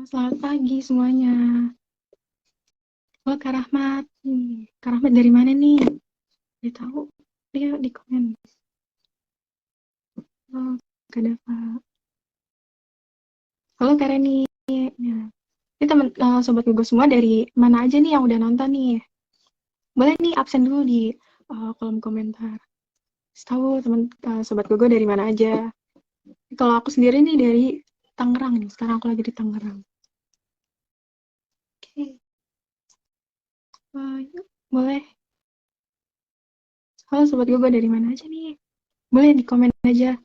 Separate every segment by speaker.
Speaker 1: Selamat pagi semuanya. Halo Kak Rahmat. Kak Rahmat dari mana nih? Dia tahu? Dia di komen. Halo Kak Dava. Halo Kak Reni. Ya. Ini teman sobat Google semua dari mana aja nih yang udah nonton nih? Boleh nih absen dulu di kolom komentar. Tahu teman sobat Google dari mana aja? Kalau aku sendiri nih dari Tangerang nih. Sekarang aku lagi di Tangerang. Oke. Yuk, boleh. Halo sobat Google dari mana aja nih? Boleh di komen aja.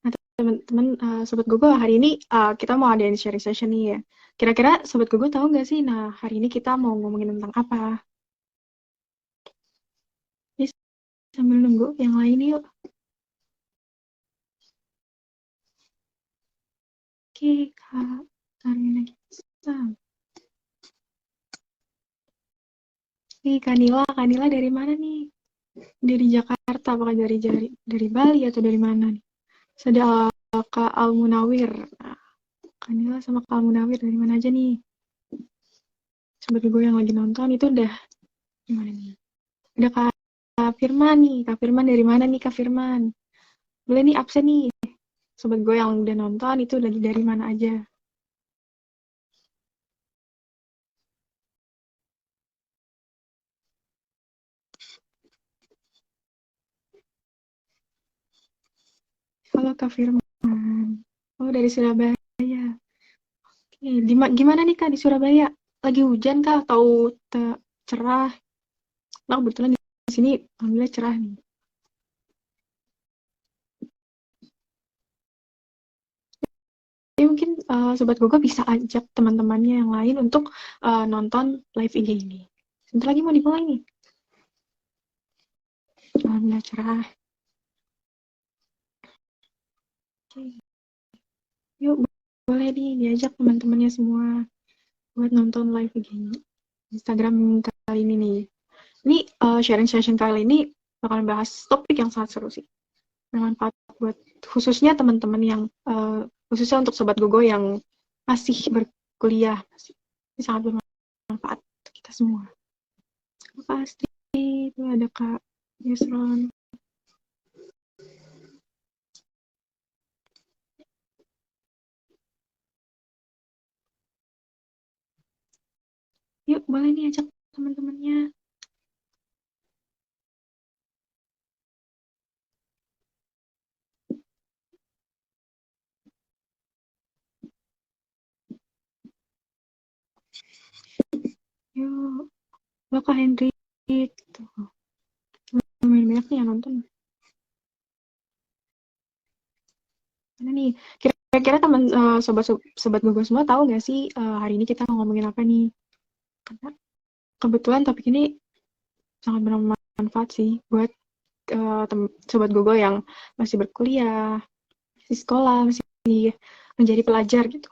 Speaker 1: Nah, teman-teman, Sobat Google, hari ini kita mau adain sharing session nih ya. Kira-kira Sobat Google tahu nggak sih, nah hari ini kita mau ngomongin tentang apa? Ini sambil nunggu yang lain yuk. Oke, Kak Karina Gisa. Nih, Kak Nila dari mana nih? Dari Jakarta, apakah dari Bali atau dari mana nih? Ada Kak Almunawir. Nah, Kak Nila sama Kak Almunawir dari mana aja nih? Sobat Google yang lagi nonton itu udah gimana nih? Udah Kak Firman nih. Kak Firman dari mana nih Kak Firman? Boleh nih absen nih. Sobat gue yang udah nonton itu lagi dari mana aja. Halo Kak Firman. Oh dari Surabaya. Oke, gimana nih Kak di Surabaya? Lagi hujan kah atau cerah? Nah kebetulan di sini alhamdulillah cerah nih. Jadi mungkin Sobat Google bisa ajak teman-temannya yang lain untuk nonton live IG ini. Sebentar lagi mau dimulai nih. Alhamdulillah cerah. Oke. Yuk boleh nih diajak teman-temannya semua buat nonton live IG Instagram kali ini nih. Ini sharing session kali ini bakalan bahas topik yang sangat seru sih. Bermanfaat buat khususnya teman-teman yang khususnya untuk sobat Gogo yang masih berkuliah. Ini sangat bermanfaat untuk kita semua. Pasti itu ada Kak Yusron. Yuk boleh nih ajak teman-temannya. Yuk. Lo Kak Hendrik. Tuh. Lumayan banyak nih yang nonton. Mana nih? Kira-kira teman sobat Google semua tahu nggak sih hari ini kita ngomongin apa nih? Karena kebetulan topik ini sangat bermanfaat sih buat sobat Google yang masih berkuliah, masih sekolah, masih menjadi pelajar gitu.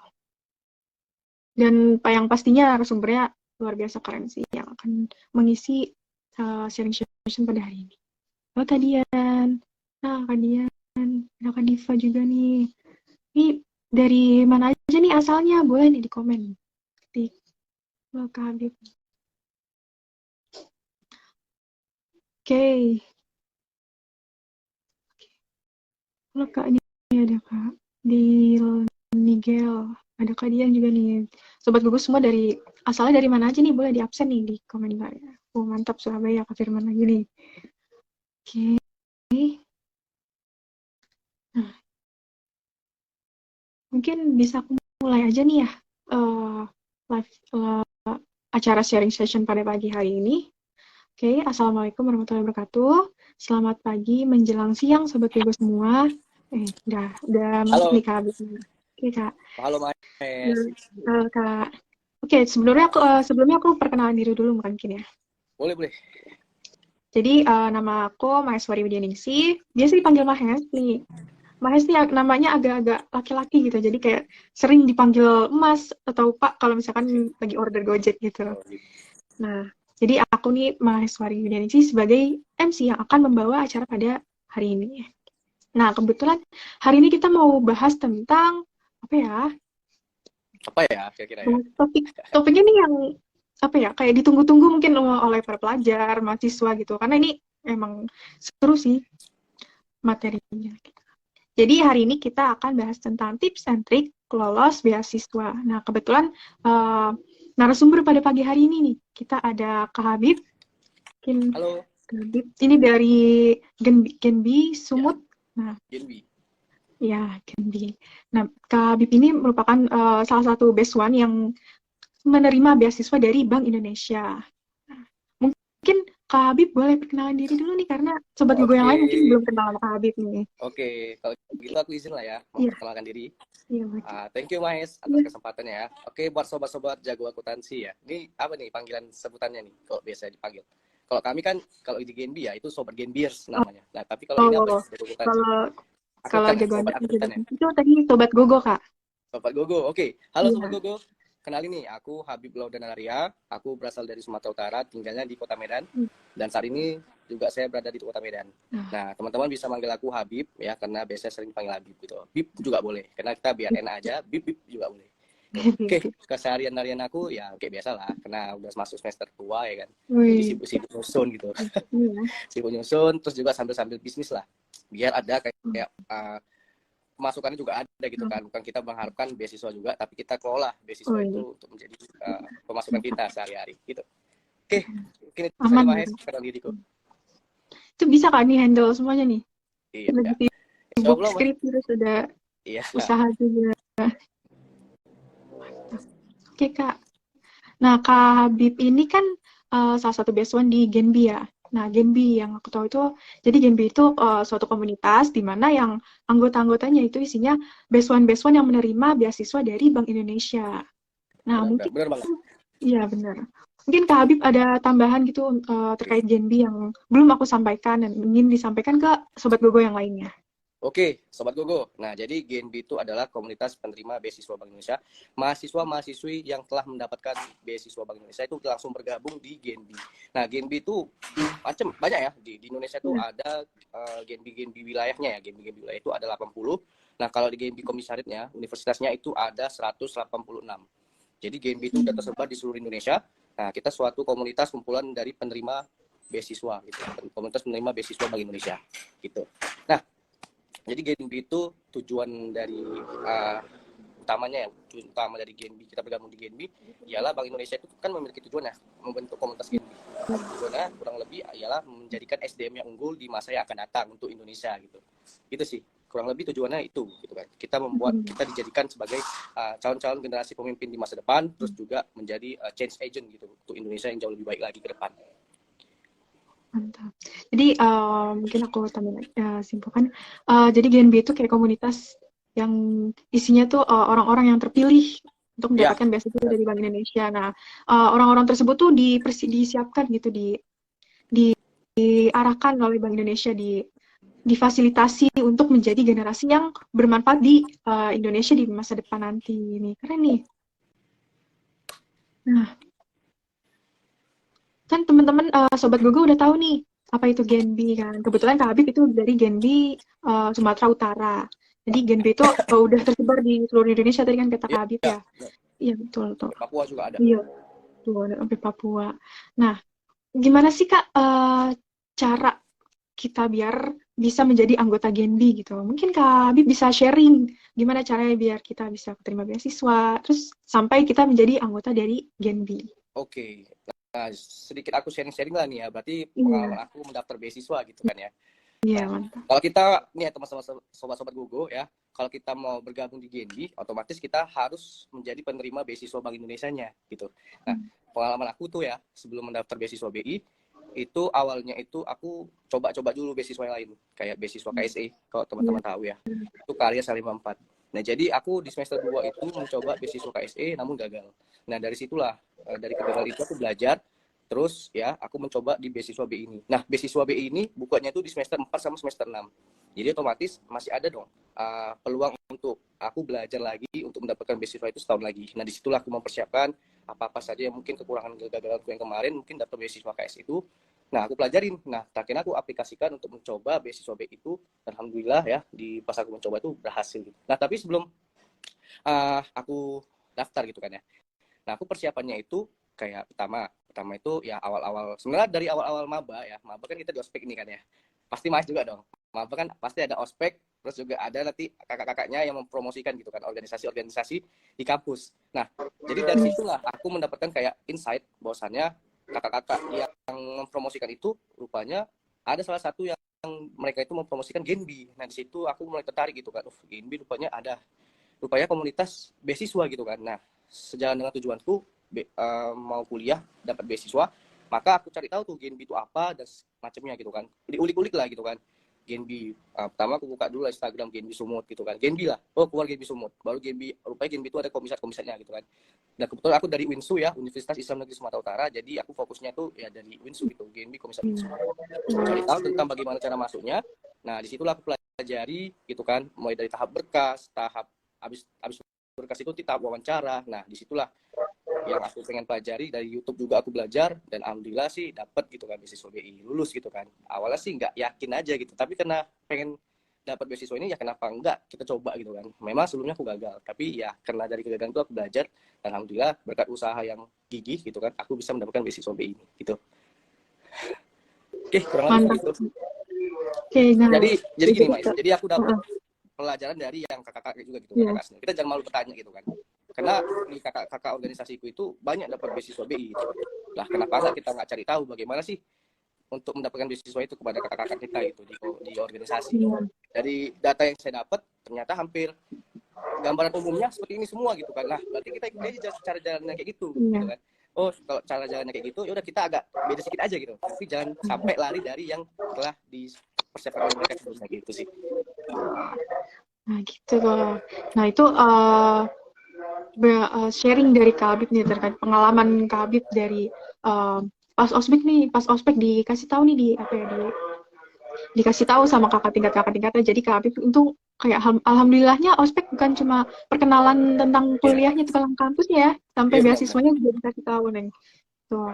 Speaker 1: Dan yang pastinya narasumbernya luar biasa keren sih yang akan mengisi sharing session pada hari ini. Halo Kadian. Nah, Kadian. Ada Kak Diva juga nih. Ini dari mana aja nih asalnya? Boleh nih di komen. Ketik. Halo Kak Habib. Oke. Halo Kak, ini ada Kak. Di Nigel. Ada Kak Dian juga nih. Sobat gugus semua dari asalnya dari mana aja nih? Boleh di absen nih di komentar ya. Oh mantap Surabaya, Kak Firman lagi nih. Oke. Nah, mungkin bisa aku mulai aja nih ya. Live acara sharing session pada pagi hari ini. Oke, Assalamualaikum warahmatullahi wabarakatuh. Selamat pagi menjelang siang Sobat Gugus semua. Udah masuk nih Kak Habib. Oke Kak.
Speaker 2: Halo Mas.
Speaker 1: Halo Kak. Oke, sebelumnya aku perkenalan diri dulu mungkin ya.
Speaker 2: Boleh.
Speaker 1: Jadi nama aku Maheswari Widyaningsih. Biasa dipanggil Mahes nih. Mahes nih namanya agak-agak laki-laki gitu. Jadi kayak sering dipanggil Mas atau Pak kalau misalkan lagi order Gojek gitu. Nah, jadi aku nih Maheswari Widyaningsih sebagai MC yang akan membawa acara pada hari ini. Nah, kebetulan hari ini kita mau bahas tentang apa ya?
Speaker 2: Apa ya kira-kira ya?
Speaker 1: Topiknya nih yang apa ya? Kayak ditunggu-tunggu mungkin oleh para pelajar, mahasiswa gitu. Karena ini emang seru sih materinya. Jadi hari ini kita akan bahas tentang tips and trik lolos beasiswa. Nah, kebetulan narasumber pada pagi hari ini nih, kita ada Kak Habib.
Speaker 2: Halo.
Speaker 1: Kak Habib ini dari Genbi Sumut.
Speaker 2: Ya, Genbi.
Speaker 1: Ya, Genbi. Nah, Kak Habib ini merupakan salah satu beasiswan yang menerima beasiswa dari Bank Indonesia. Nah, mungkin Kak Habib boleh perkenalan diri dulu nih, karena sobat Google yang lain mungkin belum kenal sama Kak Habib nih.
Speaker 2: Oke, kalau gitu aku izin lah ya, memperkenalkan diri. Thank you Mahes atas kesempatannya ya. Oke, buat sobat-sobat jago akuntansi ya. Ini apa nih panggilan sebutannya nih, kok biasa dipanggil? Kalau kami kan, kalau di Genbi ya, itu sobat Genbiers namanya. Nah, tapi kalau ini apa nih, jago akuntansi?
Speaker 1: Kalau jagoan itu tadi sobat Gogo, Kak.
Speaker 2: Sobat Gogo, oke. Halo sobat Gogo. Kenalin nih, aku Habib Laudan Arya. Aku berasal dari Sumatera Utara, tinggalnya di Kota Medan. Dan saat ini juga saya berada di Kota Medan. Nah, teman-teman bisa manggil aku Habib ya, karena biasanya sering panggil Habib gitu. Bib juga boleh, karena kita biar enak aja. Bib juga boleh. Oke, keseharian-harian aku ya kayak biasa lah, karena udah masuk semester tua ya kan. Jadi sibuk nyusun gitu. Sibuk nyusun, terus juga sambil bisnis lah. Biar ada kayak pemasukannya juga ada gitu kan, bukan kita mengharapkan beasiswa juga, tapi kita kelola beasiswa itu untuk menjadi pemasukan kita sehari-hari gitu. Oke, mungkin itu saja Mahes, kenal diriku.
Speaker 1: Itu bisa kan nih handle semuanya nih?
Speaker 2: Iya.
Speaker 1: Lagi sibuk skrip terus udah usaha juga. Oke Kak. Nah Kak Habib ini kan salah satu beasiswan di Genbi ya. Nah, Genbi yang aku tahu itu, jadi Genbi itu suatu komunitas di mana yang anggota-anggotanya itu isinya beasiswan-beasiswan yang menerima beasiswa dari Bank Indonesia. Nah, mungkin
Speaker 2: benar banget.
Speaker 1: Iya, benar. Mungkin Kak Habib ada tambahan gitu terkait Genbi yang belum aku sampaikan dan ingin disampaikan ke Sobat Gogo yang lainnya.
Speaker 2: Oke, Sobat Gogo. Nah, jadi Genbi itu adalah komunitas penerima beasiswa Bank Indonesia. Mahasiswa-mahasiswi yang telah mendapatkan beasiswa Bank Indonesia itu langsung bergabung di Genbi. Nah, Genbi itu banyak ya. Di Indonesia itu ada Genbi wilayahnya ya. Genbi wilayah itu ada 80. Nah, kalau di Genbi komisariatnya, universitasnya itu ada 186. Jadi Genbi itu sudah tersebar di seluruh Indonesia. Nah, kita suatu komunitas kumpulan dari penerima beasiswa gitu. Komunitas penerima beasiswa Bank Indonesia gitu. Nah, jadi Genbi itu tujuan dari utamanya utama dari Genbi, kita bergabung di Genbi ialah Bank Indonesia itu kan memiliki tujuan ya, membentuk komunitas Genbi. Tujuannya kurang lebih ialah menjadikan SDM yang unggul di masa yang akan datang untuk Indonesia gitu. Gitu sih. Kurang lebih tujuannya itu gitu kan. Kita dijadikan sebagai calon-calon generasi pemimpin di masa depan, terus juga menjadi change agent gitu untuk Indonesia yang jauh lebih baik lagi ke depan.
Speaker 1: Mantap. Jadi mungkin aku simpulkan. Jadi Genbi itu kayak komunitas yang isinya tuh orang-orang yang terpilih untuk mendapatkan beasiswa dari Bank Indonesia. Nah, orang-orang tersebut tuh disiapkan gitu, diarahkan oleh Bank Indonesia, difasilitasi untuk menjadi generasi yang bermanfaat di Indonesia di masa depan nanti. Ini keren nih. Nah, kan teman-teman Sobat Gogo udah tahu nih apa itu Genbi kan. Kebetulan Kak Habib itu dari Genbi Sumatera Utara. Jadi Genbi itu udah tersebar di seluruh Indonesia tadi kan kata Kak Habib ya. Iya betul tuh.
Speaker 2: Papua juga ada.
Speaker 1: Iya. Tuh ada sampai Papua. Nah, gimana sih Kak cara kita biar bisa menjadi anggota Genbi gitu? Mungkin Kak Habib bisa sharing gimana caranya biar kita bisa terima beasiswa, terus sampai kita menjadi anggota dari Genbi.
Speaker 2: Oke. Nah, sedikit aku sharing-sharing lah nih ya. Berarti pengalaman aku mendaftar beasiswa gitu kan ya.
Speaker 1: Iya, mantap.
Speaker 2: Kalau kita nih ya teman-teman sobat-sobat Gogo ya, kalau kita mau bergabung di Genbi, otomatis kita harus menjadi penerima beasiswa Bank Indonesianya gitu. Nah, pengalaman aku tuh ya sebelum mendaftar beasiswa BI itu awalnya itu aku coba-coba dulu beasiswa yang lain kayak beasiswa KSE kalau teman-teman tahu ya. Itu Karya 154. Nah, jadi aku di semester 2 itu mencoba beasiswa KSE namun gagal. Nah, dari situlah dari kegagalan itu aku belajar. Terus ya, aku mencoba di beasiswa BI ini. Nah, beasiswa BI ini bukanya itu di semester 4 sama semester 6. Jadi otomatis masih ada dong peluang untuk aku belajar lagi untuk mendapatkan beasiswa itu setahun lagi. Nah, disitulah aku mempersiapkan apa-apa saja yang mungkin kekurangan kegagalanku yang kemarin, mungkin dapat beasiswa KS itu, Nah, aku pelajarin. Nah, terakhir aku aplikasikan untuk mencoba beasiswa B itu. Alhamdulillah ya, di pas aku mencoba itu berhasil gitu. Nah, tapi sebelum aku daftar gitu kan ya. Nah, aku persiapannya itu kayak pertama itu ya awal-awal, sebenarnya dari awal-awal maba ya. Maba kan kita di ospek ini kan ya. Pasti Mas juga dong. Maba kan pasti ada ospek, terus juga ada nanti kakak-kakaknya yang mempromosikan gitu kan, organisasi-organisasi di kampus. Nah, jadi dari situlah aku mendapatkan kayak insight bahwasannya kakak-kakak yang mempromosikan itu rupanya ada salah satu yang mereka itu mempromosikan Genbi. Nah, di situ aku mulai tertarik gitu kan. Genbi rupanya komunitas beasiswa gitu kan. Nah, sejalan dengan tujuanku mau kuliah dapat beasiswa, maka aku cari tahu tuh Genbi itu apa dan macamnya gitu kan. Diulik-ulik lah gitu kan. Genbi, pertama aku buka dulu Instagram Genbi Sumut gitu kan. Genbi lah, keluar Genbi Sumut. Baru Genbi, rupanya Genbi itu ada komisat-komisatnya gitu kan. Dan kebetulan aku dari Winsu ya, Universitas Islam Negeri Sumatera Utara, jadi aku fokusnya tuh ya dari Winsu gitu, Genbi komisat Winsu. Cari tahu tentang bagaimana cara masuknya. Nah, disitulah aku pelajari gitu kan, mulai dari tahap berkas, tahap habis berkas itu tahap wawancara. Nah, disitulah yang aku pengen pelajari. Dari YouTube juga aku belajar dan alhamdulillah sih dapat gitu kan beasiswa BI, lulus gitu kan. Awalnya sih nggak yakin aja gitu, tapi karena pengen dapat beasiswa ini ya kenapa enggak kita coba gitu kan. Memang sebelumnya aku gagal, tapi ya karena dari kegagalan itu aku belajar dan alhamdulillah berkat usaha yang gigih gitu kan aku bisa mendapatkan beasiswa BI ini gitu. Oke, kurang lebih
Speaker 1: Mantap.
Speaker 2: seperti itu.
Speaker 1: Oke, nah,
Speaker 2: Jadi gini Mas,
Speaker 1: Kak.
Speaker 2: jadi aku dapat pelajaran dari yang kakak-kakak juga gitu,
Speaker 1: Iya.
Speaker 2: kakak sendiri. Kita jangan malu bertanya gitu kan. Karena di kakak-kakak organisasiku itu banyak dapat beasiswa BI gitu. Lah kenapa enggak kita nggak cari tahu bagaimana sih untuk mendapatkan beasiswa itu kepada kakak-kakak kita itu di organisasi.
Speaker 1: Iya.
Speaker 2: Dari data yang saya dapat ternyata hampir gambaran umumnya seperti ini semua gitu kan. Nah, berarti kita ikuti aja cara jalannya kayak gitu
Speaker 1: Iya.
Speaker 2: gitu kan. Oh, kalau cara jalannya kayak gitu, ya udah kita agak beda sedikit aja gitu. Tapi jangan sampai lari dari yang telah dipersiapkan oleh mereka sebelumnya gitu sih.
Speaker 1: Nah, gitu loh. Nah, itu sharing dari Kak Habib nih terkait pengalaman Kak Habib dari pas ospek nih, pas ospek dikasih tahu nih di apa ya dikasih tahu sama kakak tingkatnya. Jadi Kak Habib itu kayak alhamdulillahnya ospek bukan cuma perkenalan tentang
Speaker 2: Iya,
Speaker 1: kuliahnya tentang kampusnya ya, sampai
Speaker 2: iya benar-benar.
Speaker 1: beasiswanya juga dikasih tahu nih. Tuh.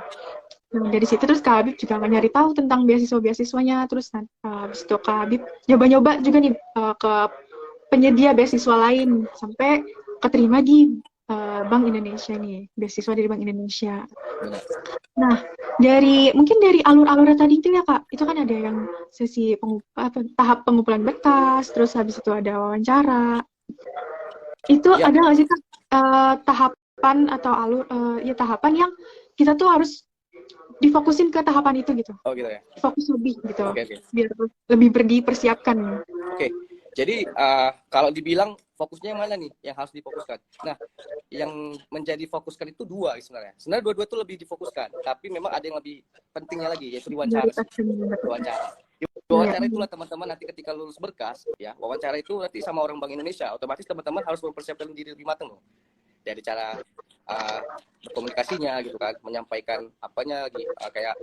Speaker 1: Nah, dari situ terus Kak Habib juga nyari tahu tentang beasiswa-beasiswanya. Terus habis itu Kak Habib nyoba-nyoba juga nih ke penyedia beasiswa lain sampai keterima di Bank Indonesia nih, beasiswa dari Bank Indonesia.
Speaker 2: Benar.
Speaker 1: Nah, mungkin dari alur-alurnya tadi itu ya Kak, itu kan ada yang sesi tahap pengumpulan berkas, terus habis itu ada wawancara. Itu
Speaker 2: Ya,
Speaker 1: ada nggak sih Kak tahapan atau ya tahapan yang kita tuh harus difokusin ke tahapan itu gitu,
Speaker 2: oh gitu ya.
Speaker 1: fokus lebih gitu,
Speaker 2: Oke, oke.
Speaker 1: biar lebih dipersiapkan.
Speaker 2: Oke. Jadi kalau dibilang fokusnya yang mana nih yang harus difokuskan? Nah, yang menjadi fokuskan itu dua sebenarnya. Sebenarnya dua-dua itu lebih difokuskan, tapi memang ada yang lebih pentingnya lagi yaitu diwawancara sih. Wawancara. Di wawancara itulah teman-teman nanti ketika lulus berkas ya, wawancara itu nanti sama orang Bank Indonesia, otomatis teman-teman harus mempersiapkan diri lebih matang loh. Dari cara berkomunikasinya gitu kan, menyampaikan apanya kayak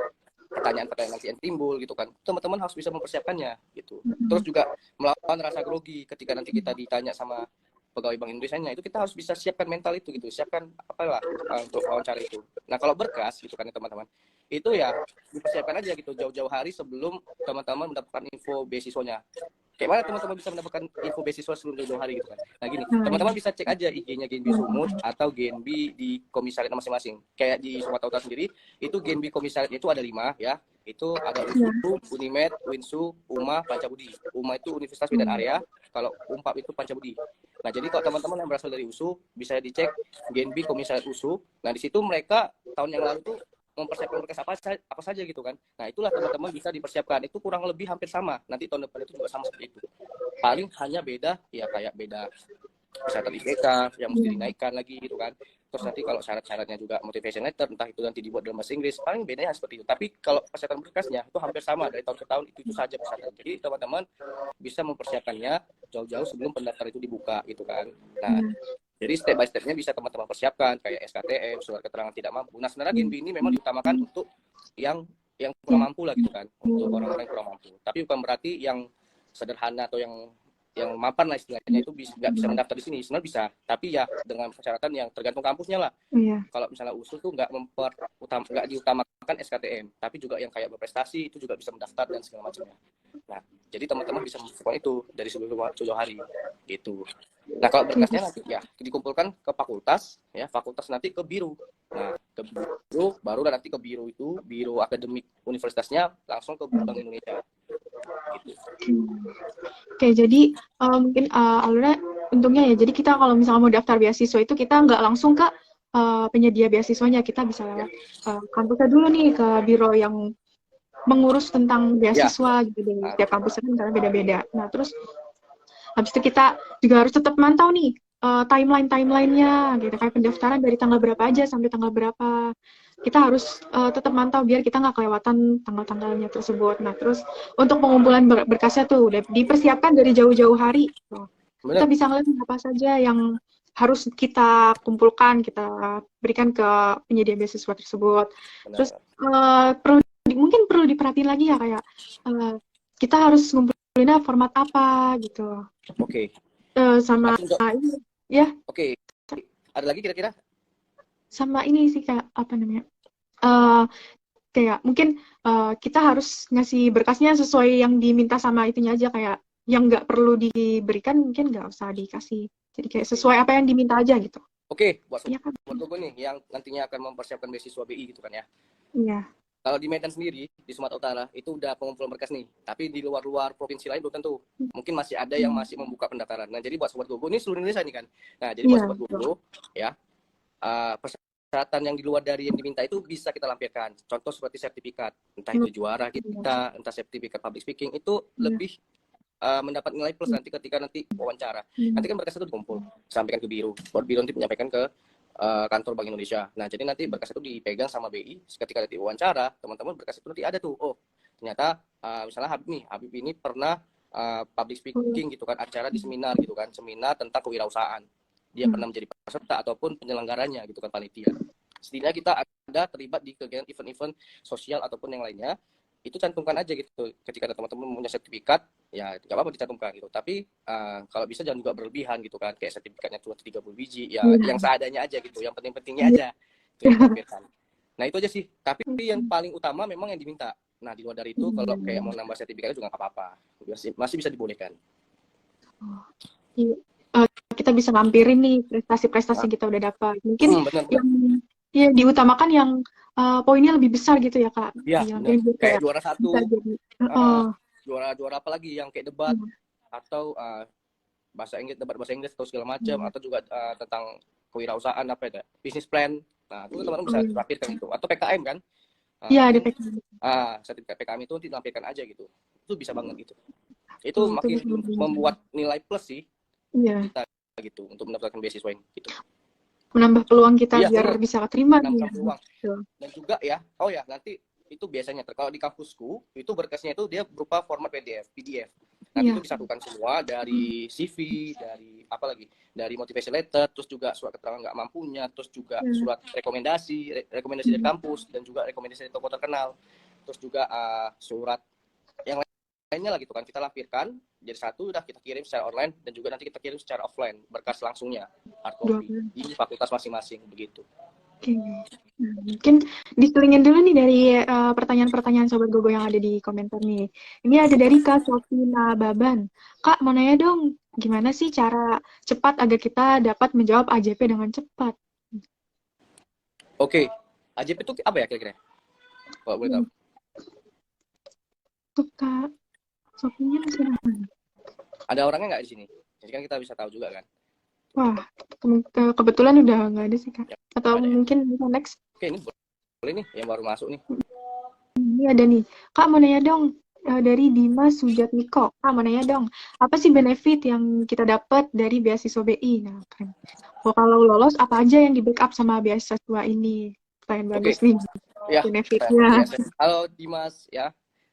Speaker 2: pertanyaan-pertanyaan nanti yang timbul gitu kan, teman-teman harus bisa mempersiapkannya gitu. Terus juga melawan rasa grogi ketika nanti kita ditanya sama pegawai Bank Indonesia-nya, itu kita harus bisa siapkan mental itu gitu, siapkan apalah untuk wawancara itu. Nah kalau berkas gitu kan ya teman-teman, itu ya dipersiapkan aja gitu jauh-jauh hari sebelum teman-teman mendapatkan info beasiswanya. Kayak mana teman-teman bisa mendapatkan info beasiswa sebelum jauh-jauh hari gitu kan. Nah gini, teman-teman bisa cek aja IG-nya Genbi Sumut atau Genbi di komisariat masing-masing. Kayak di Sumatera Utara sendiri, itu Genbi komisariat itu ada 5 ya. Itu ada UNSU, Unimed, Winsu, UMA, Pancabudi. UMA itu Universitas Medan Area, kalau UMPAP itu Pancabudi. Nah, jadi kalau teman-teman yang berasal dari USU, bisa dicek Genbi komisariat USU. Nah, di situ mereka tahun yang lalu tuh mempersiapkan berkas apa saja gitu kan. Nah, itulah teman-teman bisa dipersiapkan. Itu kurang lebih hampir sama. Nanti tahun depan itu juga sama seperti itu. Paling hanya beda ya kayak beda kesehatan IPK yang mesti dinaikkan lagi gitu kan. Terus nanti kalau syarat-syaratnya juga motivation letter, entah itu nanti dibuat dalam bahasa Inggris, paling bedanya seperti itu. Tapi kalau persyaratan berkasnya itu hampir sama dari tahun ke tahun, itu saja persyaratan. Jadi teman-teman bisa mempersiapkannya jauh-jauh sebelum pendaftar itu dibuka gitu kan. Nah, jadi step by step-nya bisa teman-teman persiapkan kayak SKTM, surat keterangan tidak mampu. Nah, sebenarnya Genbi ini memang diutamakan untuk yang kurang mampu lah gitu kan, untuk orang-orang yang kurang mampu. Tapi bukan berarti yang sederhana atau yang yang mapan lah istilahnya itu nggak bisa mendaftar di sini. Sebenarnya bisa, tapi ya dengan persyaratan yang tergantung kampusnya lah.
Speaker 1: Iya.
Speaker 2: Kalau misalnya usul tuh nggak diutamakan SKTM, tapi juga yang kayak berprestasi itu juga bisa mendaftar dan segala macamnya. Nah, jadi teman-teman bisa melakukan itu dari sebelum jauh hari gitu. Nah, kalau berkasnya nanti ya dikumpulkan ke fakultas, ya fakultas nanti ke biru. Nah, ke biru baru nanti ke biru itu biro akademik universitasnya langsung ke Bank Indonesia. Gitu.
Speaker 1: Oke, jadi mungkin alurnya untungnya ya. Jadi kita kalau misalnya mau daftar beasiswa itu kita nggak langsung ke penyedia beasiswanya, kita bisa lewat kampusnya dulu nih ke biro yang mengurus tentang beasiswa gitu deh. Tiap kampusnya kan karena beda-beda. Nah, terus habis itu kita juga harus tetap mantau nih timeline-nya gitu, kayak pendaftaran dari tanggal berapa aja sampai tanggal berapa. Kita harus tetap mantau biar kita nggak kelewatan tanggal-tanggalnya tersebut. Nah, terus untuk pengumpulan berkasnya tuh udah dipersiapkan dari jauh-jauh hari. Kita bisa ngeliat apa saja yang harus kita kumpulkan, kita berikan ke penyedia beasiswa tersebut.
Speaker 2: Benar.
Speaker 1: Terus mungkin perlu diperhatiin lagi ya, kayak kita harus ngumpulinnya format apa gitu.
Speaker 2: Oke.
Speaker 1: Sama ini ya.
Speaker 2: Oke. Ada lagi kira-kira?
Speaker 1: Sama ini sih kayak apa namanya? Kayak mungkin kita harus ngasih berkasnya sesuai yang diminta sama itunya aja, kayak yang nggak perlu diberikan mungkin nggak usah dikasih. Jadi kayak sesuai apa yang diminta aja gitu.
Speaker 2: Oke, buat
Speaker 1: ya kan?
Speaker 2: gue nih yang nantinya akan mempersiapkan beasiswa BI gitu kan ya.
Speaker 1: Iya.
Speaker 2: Kalau di Medan sendiri, di Sumatera Utara, itu udah pengumpulan berkas nih. Tapi di luar-luar provinsi lain belum tentu. Mungkin masih ada yang masih membuka pendaftaran. Nah, jadi buat Sobat Gogo, ini seluruh Indonesia nih kan. Nah, jadi buat Sobat Gogo, ya, persyaratan yang di luar dari yang diminta itu bisa kita lampirkan. Contoh seperti sertifikat. Entah itu juara kita, entah sertifikat public speaking, itu lebih mendapat nilai plus nanti ketika wawancara. Nanti kan berkas itu dikumpul, sampaikan ke biru. Baru biru nanti menyampaikan ke kantor Bank Indonesia. Nah, jadi nanti berkas itu dipegang sama BI. Ketika nanti wawancara, teman-teman berkas itu nanti ada tuh. Oh, ternyata misalnya Habib ini pernah public speaking gitu kan, acara di seminar gitu kan, seminar tentang kewirausahaan. Dia pernah menjadi peserta ataupun penyelenggaranya gitu kan, panitia. Setidaknya kita ada terlibat di kegiatan event-event sosial ataupun yang lainnya. Itu cantumkan aja gitu. Ketika ada teman-teman punya sertifikat, ya nggak apa-apa dicantumkan gitu. Tapi kalau bisa jangan juga berlebihan gitu kan, kayak sertifikatnya cuma 30 biji, ya yang seadanya aja gitu, yang penting-pentingnya aja itu yang ditampilkan. Nah, itu aja sih. Tapi yang paling utama memang yang diminta. Nah, di luar dari itu kalau kayak mau nambah sertifikatnya juga nggak apa-apa, masih bisa dibolehkan.
Speaker 1: Kita bisa ngampirin nih prestasi-prestasi yang kita udah dapat. Mungkin yang ya diutamakan yang poinnya lebih besar gitu ya, Kak.
Speaker 2: Iya, kayak juara 1, juara apa lagi yang kayak debat atau debat bahasa Inggris atau segala macam, atau juga tentang kewirausahaan apa ya, bisnis plan. Nah, itu teman-teman bisa lampirkan itu. Atau PKM kan?
Speaker 1: Iya, ada PKM.
Speaker 2: Sertifikat PKM itu dilampirkan aja gitu. Itu bisa banget gitu. Itu makin membuat nilai plus sih. Kita gitu untuk mendapatkan beasiswa ini gitu.
Speaker 1: Menambah peluang kita biar bisa keterima nih.
Speaker 2: Dan juga ya, nanti itu biasanya kalau di kampusku itu berkasnya itu dia berupa format PDF. Nanti itu disatukan semua dari CV, dari apa lagi, dari motivation letter, terus juga surat keterangan nggak mampunya, terus juga surat rekomendasi dari kampus, dan juga rekomendasi dari tokoh terkenal, terus juga surat yang lainnya lah gitu kan, kita lampirkan jadi satu, udah kita kirim secara online, dan juga nanti kita kirim secara offline berkas langsungnya hard copy di fakultas masing-masing begitu.
Speaker 1: Oke. Nah, mungkin diselingin dulu nih dari pertanyaan-pertanyaan Sobat Gogo yang ada di komentar nih. Ini ada dari Kak Sofina Baban. Kak, mau nanya dong, gimana sih cara cepat agar kita dapat menjawab AJP dengan cepat?
Speaker 2: Oke, AJP itu apa ya kira-kira? Kalau boleh tahu.
Speaker 1: Tuh, Kak Sofinya masih
Speaker 2: ada orangnya nggak di sini? Jadi kan kita bisa tahu juga kan.
Speaker 1: Wah, kebetulan udah nggak ada sih, Kak. Atau mungkin bisa next.
Speaker 2: Oke, ini boleh nih yang baru masuk nih.
Speaker 1: Ini ada nih. Kak, mau nanya dong, dari Dimas Sujatmiko. Kak, mau nanya dong, apa sih benefit yang kita dapat dari beasiswa BI? Nah, kan. Kalau lolos, apa aja yang di backup sama beasiswa ini? Pertanyaan bagus nih.
Speaker 2: Ya,
Speaker 1: benefitnya.
Speaker 2: Halo Dimas, ya.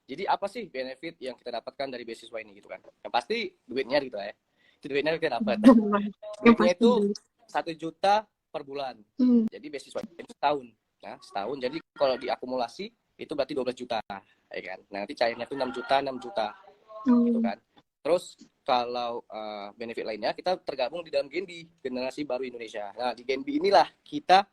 Speaker 2: Jadi apa sih benefit yang kita dapatkan dari beasiswa ini gitu kan? Yang pasti duitnya gitu ya. Itu duitnya kita dapat. Duitnya itu 1 juta per bulan. Jadi beasiswa ini setahun. Nah, setahun. Jadi kalau diakumulasi itu berarti 12 juta, ya kan? Nah, nanti cairnya itu 6 juta. Gitu kan. Terus kalau benefit lainnya kita tergabung di dalam Genbi, Generasi Baru Indonesia. Nah, di Genbi inilah kita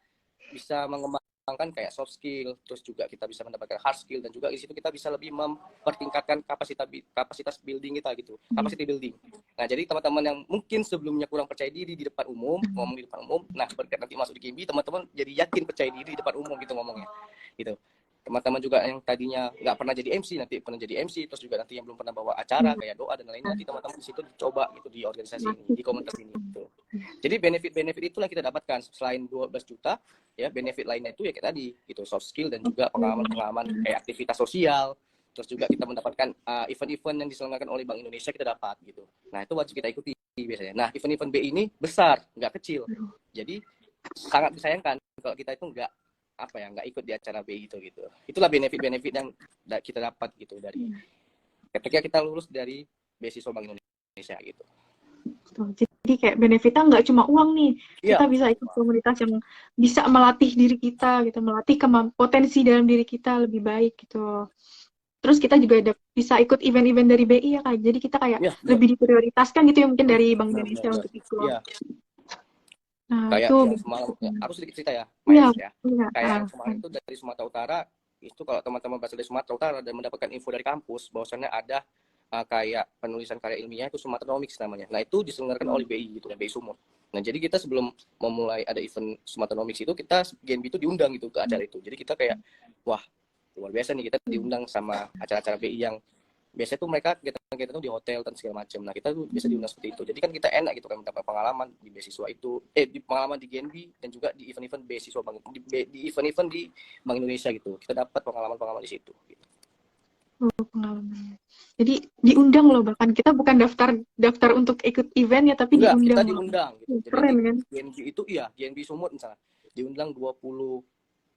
Speaker 2: bisa mengembangkan kayak soft skill, terus juga kita bisa mendapatkan hard skill, dan juga di situ kita bisa lebih mempertingkatkan kapasitas building kita gitu, capacity building. Nah, jadi teman-teman yang mungkin sebelumnya kurang percaya diri di depan umum, ngomong di depan umum, nah berkat nanti masuk di Genbi, teman-teman jadi yakin percaya diri di depan umum gitu ngomongnya, gitu. Teman-teman juga yang tadinya nggak pernah jadi MC nanti pernah jadi MC, terus juga nanti yang belum pernah bawa acara kayak doa dan lainnya, nanti teman-teman di situ dicoba gitu di organisasi ini, di komunitas ini gitu. Jadi benefit itulah kita dapatkan selain 12 juta ya, benefit lainnya itu ya kayak tadi gitu, soft skill dan juga pengalaman kayak aktivitas sosial, terus juga kita mendapatkan event-event yang diselenggarakan oleh Bank Indonesia kita dapat gitu. Nah, itu wajib kita ikuti biasanya. Nah, event-event B ini besar, nggak kecil. Jadi sangat disayangkan kalau kita itu nggak ikut di acara B gitu. Itulah benefit yang kita dapat gitu dari ketika kita lulus dari beasiswa Bank Indonesia gitu.
Speaker 1: Jadi kayak benefitnya nggak cuma uang nih, kita
Speaker 2: Iya.
Speaker 1: bisa ikut komunitas yang bisa melatih diri kita gitu, melatih potensi dalam diri kita lebih baik gitu. Terus kita juga bisa ikut event-event dari BI ya Kak, jadi kita kayak lebih diprioritaskan gitu ya mungkin dari Bank Indonesia untuk ikut.
Speaker 2: Iya.
Speaker 1: Nah,
Speaker 2: kayak
Speaker 1: itu
Speaker 2: yang semalam ya, aku sedikit cerita ya,
Speaker 1: Iya,
Speaker 2: ya. Kayak yang semalam itu dari Sumatera Utara, itu kalau teman-teman berasal dari Sumatera Utara dan mendapatkan info dari kampus bahwasannya ada kayak penulisan karya ilmiah itu Sumaternomics namanya. Nah, itu diselenggarakan oleh BI gitu kan, BI Sumut. Nah, jadi kita sebelum memulai ada event Sumaternomics itu, kita Genbi itu diundang gitu ke acara itu. Jadi kita kayak wah, luar biasa nih, kita diundang sama acara-acara BI yang biasanya tuh mereka kita tuh di hotel dan segala macam. Nah, kita tuh biasa diundang seperti itu. Jadi kan kita enak gitu kan mendapat pengalaman di beasiswa itu, di pengalaman di Genbi dan juga di event-event beasiswa di event-event di Bank Indonesia gitu. Kita dapat pengalaman di situ. Gitu.
Speaker 1: Pengalaman. Jadi diundang loh, bahkan kita bukan daftar untuk ikut event ya, tapi
Speaker 2: Enggak,
Speaker 1: diundang.
Speaker 2: kita diundang gitu. Jadi
Speaker 1: keren kan?
Speaker 2: Genbi itu Genbi Sumut misalnya diundang 20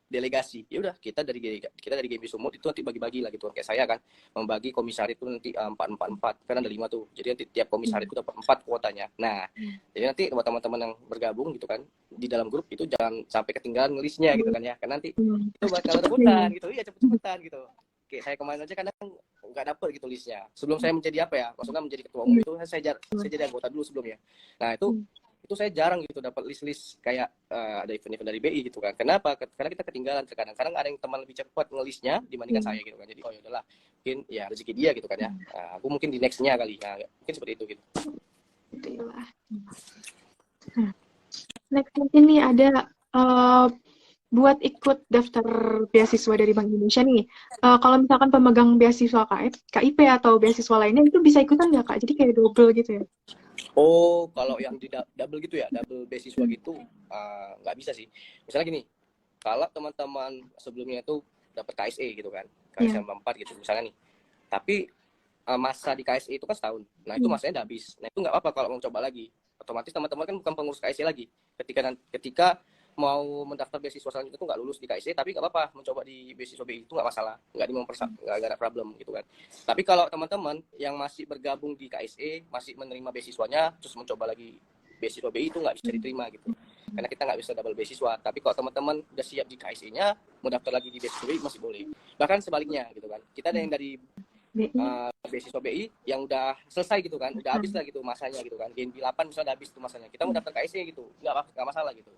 Speaker 2: delegasi. Ya udah, kita dari Genbi Sumut itu nanti bagi-bagi lah gitu. Kayak saya kan membagi komisaris itu nanti 4 kan ada 5 tuh. Jadi nanti tiap komisaris itu dapat 4 kuotanya. Nah, jadi nanti teman-teman yang bergabung gitu kan di dalam grup itu jangan sampai ketinggalan ngelisnya gitu kan ya. Kan nanti itu bakal rebutan gitu. Iya, cepet-cepetan gitu. Oke, saya kemarin aja kadang nggak dapet gitu listnya. Sebelum saya menjadi maksudnya menjadi ketua umum itu saya jadi anggota dulu sebelumnya. Nah, itu saya jarang gitu dapat list kayak ada event-event dari BI gitu kan. Kenapa? Karena kita ketinggalan kadang ada yang teman lebih cepat ngelistnya dibandingkan saya gitu kan. Jadi oh ya udahlah, mungkin ya rezeki dia gitu kan ya. Nah, aku mungkin di nextnya kali. Nah, mungkin seperti itu gitu.
Speaker 1: Nah, next mungkin nih ada buat ikut daftar beasiswa dari Bank Indonesia nih. Kalau misalkan pemegang beasiswa KIP atau beasiswa lainnya itu bisa ikutan nggak Kak? Jadi kayak double gitu ya?
Speaker 2: Oh, kalau yang di double gitu ya, double beasiswa gitu, nggak bisa sih. Misalnya gini, kalau teman-teman sebelumnya itu dapat KSE gitu kan, KSE 4 gitu misalnya nih. Tapi masa di KSE itu kan setahun. Nah, itu masanya udah habis. Nah, itu nggak apa-apa kalau mau coba lagi. Otomatis teman-teman kan bukan pengurus KSE lagi. Ketika mau mendaftar beasiswa selanjutnya itu nggak lulus di KSE, tapi nggak apa-apa, mencoba di beasiswa BI itu nggak masalah, nggak ada problem gitu kan. Tapi kalau teman-teman yang masih bergabung di KSE, masih menerima beasiswanya, terus mencoba lagi beasiswa BI itu nggak bisa diterima gitu, karena kita nggak bisa double beasiswa. Tapi kalau teman-teman udah siap di KSE-nya, mau daftar lagi di beasiswa BI masih boleh. Bahkan sebaliknya gitu kan, kita ada yang dari beasiswa BI yang udah selesai gitu kan, udah habis lah gitu masanya gitu kan, Genbi 8 misalnya udah habis tuh masanya, kita mau daftar KSE gitu, nggak masalah gitu.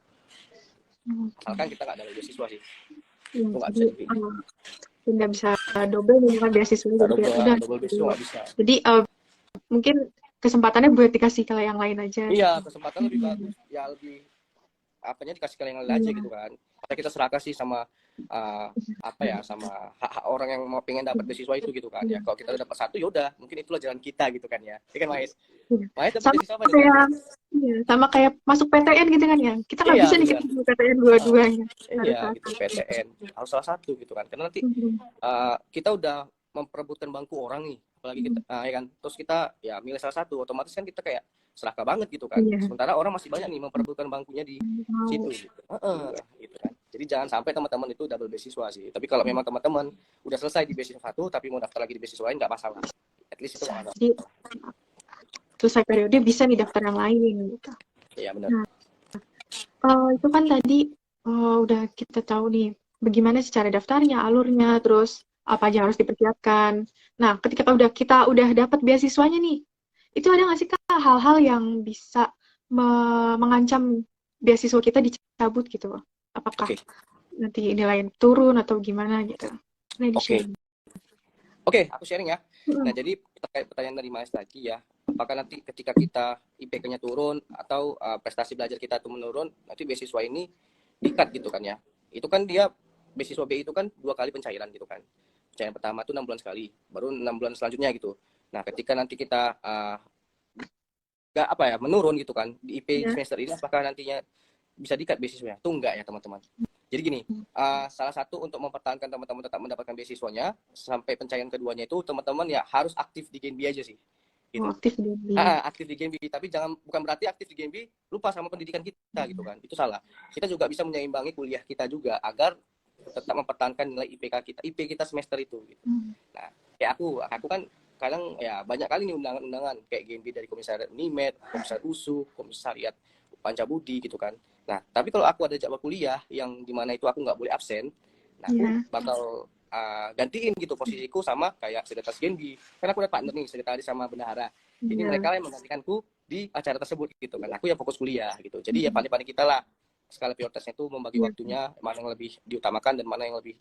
Speaker 2: Asalkan kita nggak ada beasiswa sih.
Speaker 1: Itu nggak bisa dipilih. Nggak bisa double dengan beasiswa gitu ya. Udah.
Speaker 2: Double beasiswa nggak bisa.
Speaker 1: Jadi mungkin kesempatannya buat dikasih ke yang lain aja.
Speaker 2: Iya, kesempatan lebih bagus. Ya lebih dikasih ke yang lain aja gitu kan. Atau kita serahkan sih sama sama hak orang yang mau pengen dapat beasiswa itu gitu kan ya. Kalau kita udah dapat satu ya udah, mungkin itulah jalan kita gitu kan ya. Iya kan Mais? Mais dapat beasiswa apa
Speaker 1: sama kayak masuk PTN gitu kan ya. Kita nggak bisa nih masuk PTN dua-duanya.
Speaker 2: Iya, gitu PTN harus salah satu gitu kan. Karena nanti kita udah memperebutkan bangku orang nih, apalagi kita ya kan. Terus kita ya milih salah satu, otomatis kan kita kayak serakah banget gitu kan. Sementara orang masih banyak nih memperebutkan bangkunya di situ gitu. Gitu kan. Jadi jangan sampai teman-teman itu double beasiswa sih. Tapi kalau memang teman-teman udah selesai di beasiswa satu tapi mau daftar lagi di beasiswa lain nggak masalah. At least itu nggak masalah.
Speaker 1: Jadi selesai periode bisa nih daftar yang lain gitu.
Speaker 2: Iya benar.
Speaker 1: Itu kan tadi udah kita tahu nih bagaimana sih cara daftarnya, alurnya, terus apa aja harus dipersiapkan. Nah, ketika kita udah dapat beasiswanya nih, Itu ada nggak sih Kak hal-hal yang bisa mengancam beasiswa kita dicabut gitu? Apakah
Speaker 2: Oke,
Speaker 1: nanti nilai turun atau gimana gitu? Nah, di
Speaker 2: oke,
Speaker 1: sharing.
Speaker 2: oke, aku sharing ya. Nah,
Speaker 1: Mm-mm.
Speaker 2: jadi terkait pertanyaan dari Mas tadi ya, apakah nanti ketika kita IPK-nya turun atau prestasi belajar kita itu menurun, nanti beasiswa ini di-cut gitu kan ya. Itu kan dia beasiswa BI itu kan 2 kali pencairan gitu kan. Pencairan pertama tuh 6 bulan sekali, baru 6 bulan selanjutnya gitu. Nah, ketika nanti kita nggak apa ya menurun gitu kan di IP
Speaker 1: Ya.
Speaker 2: semester ini, apakah nantinya bisa di-cut beasiswanya? Itu enggak ya teman-teman. Jadi gini, salah satu untuk mempertahankan teman-teman tetap mendapatkan beasiswanya sampai pencairan keduanya itu teman-teman ya harus aktif di Genbi aja sih,
Speaker 1: Oh,
Speaker 2: gitu.
Speaker 1: aktif di.
Speaker 2: Aktif di Genbi, tapi jangan bukan berarti aktif di Genbi lupa sama pendidikan kita gitu kan. Itu salah. Kita juga bisa menyeimbangi kuliah kita juga agar tetap mempertahankan nilai IPK kita, IP kita semester itu. Gitu.
Speaker 1: Hmm.
Speaker 2: Nah, kayak aku kan kadang ya banyak kali nih undangan-undangan kayak Genbi dari Komisariat Unimed, Komisariat USU, Komisariat Pancabudi gitu kan. Nah, tapi kalau aku ada jadwal kuliah yang dimana itu aku nggak boleh absen, nah aku
Speaker 1: Ya.
Speaker 2: bakal gantiin gitu posisiku sama kayak sekretaris Genbi. Karena aku udah partner nih, sekretaris sama bendahara. Ini
Speaker 1: Ya.
Speaker 2: mereka yang menggantikanku di acara tersebut gitu kan. Aku yang fokus kuliah gitu. Jadi ya
Speaker 1: Hmm.
Speaker 2: pandai-pandai kita lah skala prioritasnya itu membagi
Speaker 1: Ya.
Speaker 2: waktunya mana yang lebih diutamakan dan mana yang lebih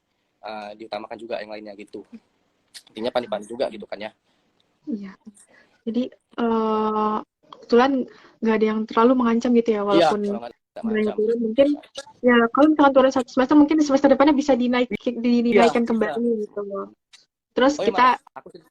Speaker 2: diutamakan juga yang lainnya gitu. Intinya pandai-pandai juga gitu kan ya.
Speaker 1: Iya. Jadi kebetulan nggak ada yang terlalu mengancam gitu ya,
Speaker 2: Iya,
Speaker 1: walaupun
Speaker 2: kalau nggak
Speaker 1: nilainya
Speaker 2: macam.
Speaker 1: turun mungkin ya kalau misalkan turun satu semester mungkin semester depannya bisa
Speaker 2: Iya,
Speaker 1: dinaikkan
Speaker 2: bisa.
Speaker 1: kembali gitu loh. Terus
Speaker 2: Oh ya Mas,
Speaker 1: kita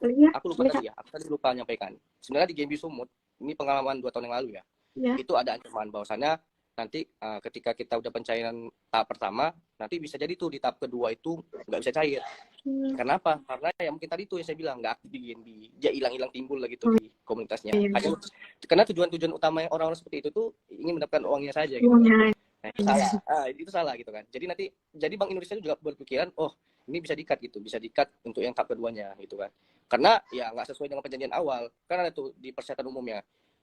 Speaker 1: ya,
Speaker 2: aku lupa
Speaker 1: ya Kak,
Speaker 2: tadi ya. Aku tadi lupa menyampaikan. Sebenarnya di Genbi Sumut, ini pengalaman 2 tahun yang lalu ya.
Speaker 1: ya.
Speaker 2: Itu ada ancaman bahwasannya nanti ketika kita udah pencairan tahap pertama, nanti bisa jadi tuh di tahap kedua itu nggak bisa cair.
Speaker 1: Hmm.
Speaker 2: Kenapa? Karena ya mungkin tadi tuh yang saya bilang nggak aktif di GNB, dia hilang-hilang timbul lah gitu
Speaker 1: Oh,
Speaker 2: di komunitasnya.
Speaker 1: iya.
Speaker 2: Hanya karena tujuan-tujuan utama yang orang-orang seperti itu tuh ingin mendapatkan uangnya saja gitu kan.
Speaker 1: Uangnya.
Speaker 2: Nah, itu salah. Itu salah gitu kan. Jadi nanti jadi Bank Indonesia juga berpikiran, oh ini bisa di-cut gitu, bisa di-cut untuk yang tahap keduanya gitu kan. Karena ya nggak sesuai dengan perjanjian awal. Karena itu di persyaratan umumnya.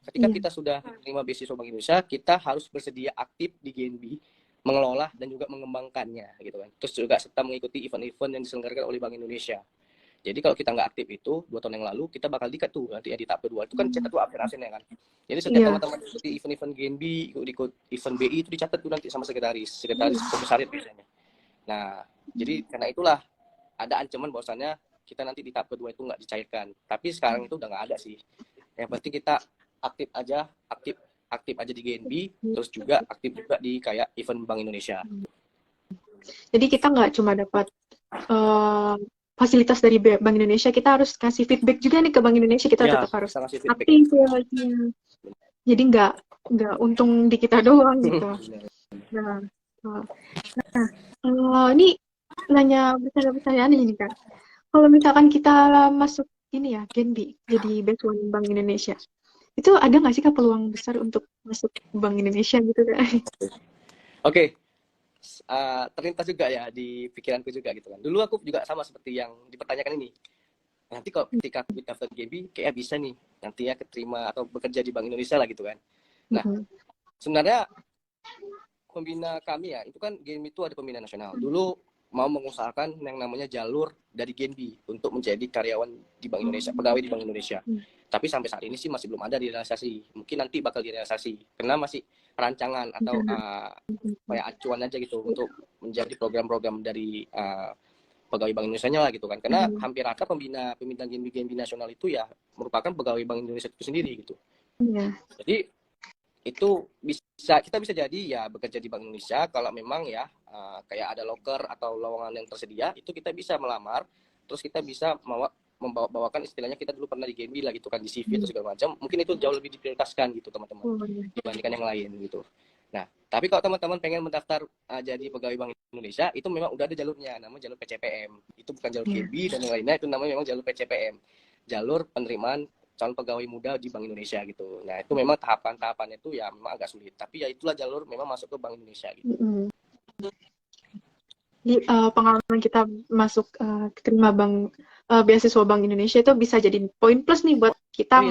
Speaker 2: Ketika
Speaker 1: Iya.
Speaker 2: kita sudah menerima beasiswa Bank Indonesia, kita harus bersedia aktif di GNB, mengelola dan juga mengembangkannya gitu kan. Terus juga serta mengikuti event-event yang diselenggarakan oleh Bank Indonesia. Jadi kalau kita nggak aktif itu 2 tahun yang lalu kita bakal di-cut tuh nanti ya di tahap kedua itu kan cetak tuh absen-absennya kan. Jadi setiap
Speaker 1: Iya.
Speaker 2: teman-teman ikuti event-event GNB, ikut event BI itu dicatat tuh nanti sama sekretaris komisariat biasanya. Nah, jadi karena itulah ada ancaman bahwasannya kita nanti di tahap kedua itu nggak dicairkan. Tapi sekarang itu udah nggak ada sih. Yang penting kita aktif aja, aktif aja di GNB, terus juga aktif juga di kayak event Bank Indonesia.
Speaker 1: Jadi kita nggak cuma dapat fasilitas dari Bank Indonesia, kita harus kasih feedback juga nih ke Bank Indonesia, kita
Speaker 2: Ya,
Speaker 1: tetap harus
Speaker 2: kita ngasih feedback.
Speaker 1: aktif ya. Jadi nggak untung di kita doang gitu. Nah, ini nanya pertanyaan ini Kak. Kalau misalkan kita masuk ini ya, Genbi, jadi Best One Bank Indonesia, itu ada nggak sih Kak peluang besar untuk masuk Bank Indonesia gitu Kak?
Speaker 2: Oke, terlintas juga ya di pikiranku juga gitu kan. Dulu aku juga sama seperti yang dipertanyakan ini. Nanti kalau ketika aku daftar GB, kayak bisa nih nantinya keterima atau bekerja di Bank Indonesia lah gitu kan. Nah, sebenarnya pembina kami ya, itu kan GNB itu ada pembina nasional. Dulu mau mengusahakan yang namanya jalur dari GNB untuk menjadi karyawan di Bank Indonesia, pegawai di Bank Indonesia. Tapi sampai saat ini sih masih belum ada direalisasi. Mungkin nanti bakal direalisasi karena masih perancangan atau kayak acuan aja gitu untuk menjadi program-program dari pegawai Bank Indonesia lah gitu kan. Karena hampir rata pembina GNB nasional itu ya merupakan pegawai Bank Indonesia itu sendiri gitu. Jadi itu kita bisa jadi ya bekerja di Bank Indonesia kalau memang ya kayak ada loker atau lowongan yang tersedia, itu kita bisa melamar, terus kita bisa membawakan istilahnya kita dulu pernah di GNB lah gitu kan, di CV atau segala macam, mungkin itu jauh lebih diprioritaskan gitu teman-teman dibandingkan yang lain gitu. Nah, tapi kalau teman-teman pengen mendaftar jadi pegawai Bank Indonesia, itu memang udah ada jalurnya, namanya jalur PCPM. Itu bukan jalur GNB dan yang lainnya, itu namanya memang jalur PCPM, jalur penerimaan calon pegawai muda di Bank Indonesia gitu. Nah, itu memang tahapannya itu ya memang agak sulit. Tapi ya itulah jalur memang masuk ke Bank Indonesia gitu.
Speaker 1: Jadi pengalaman kita masuk terima beasiswa Bank Indonesia itu bisa jadi poin plus nih buat kita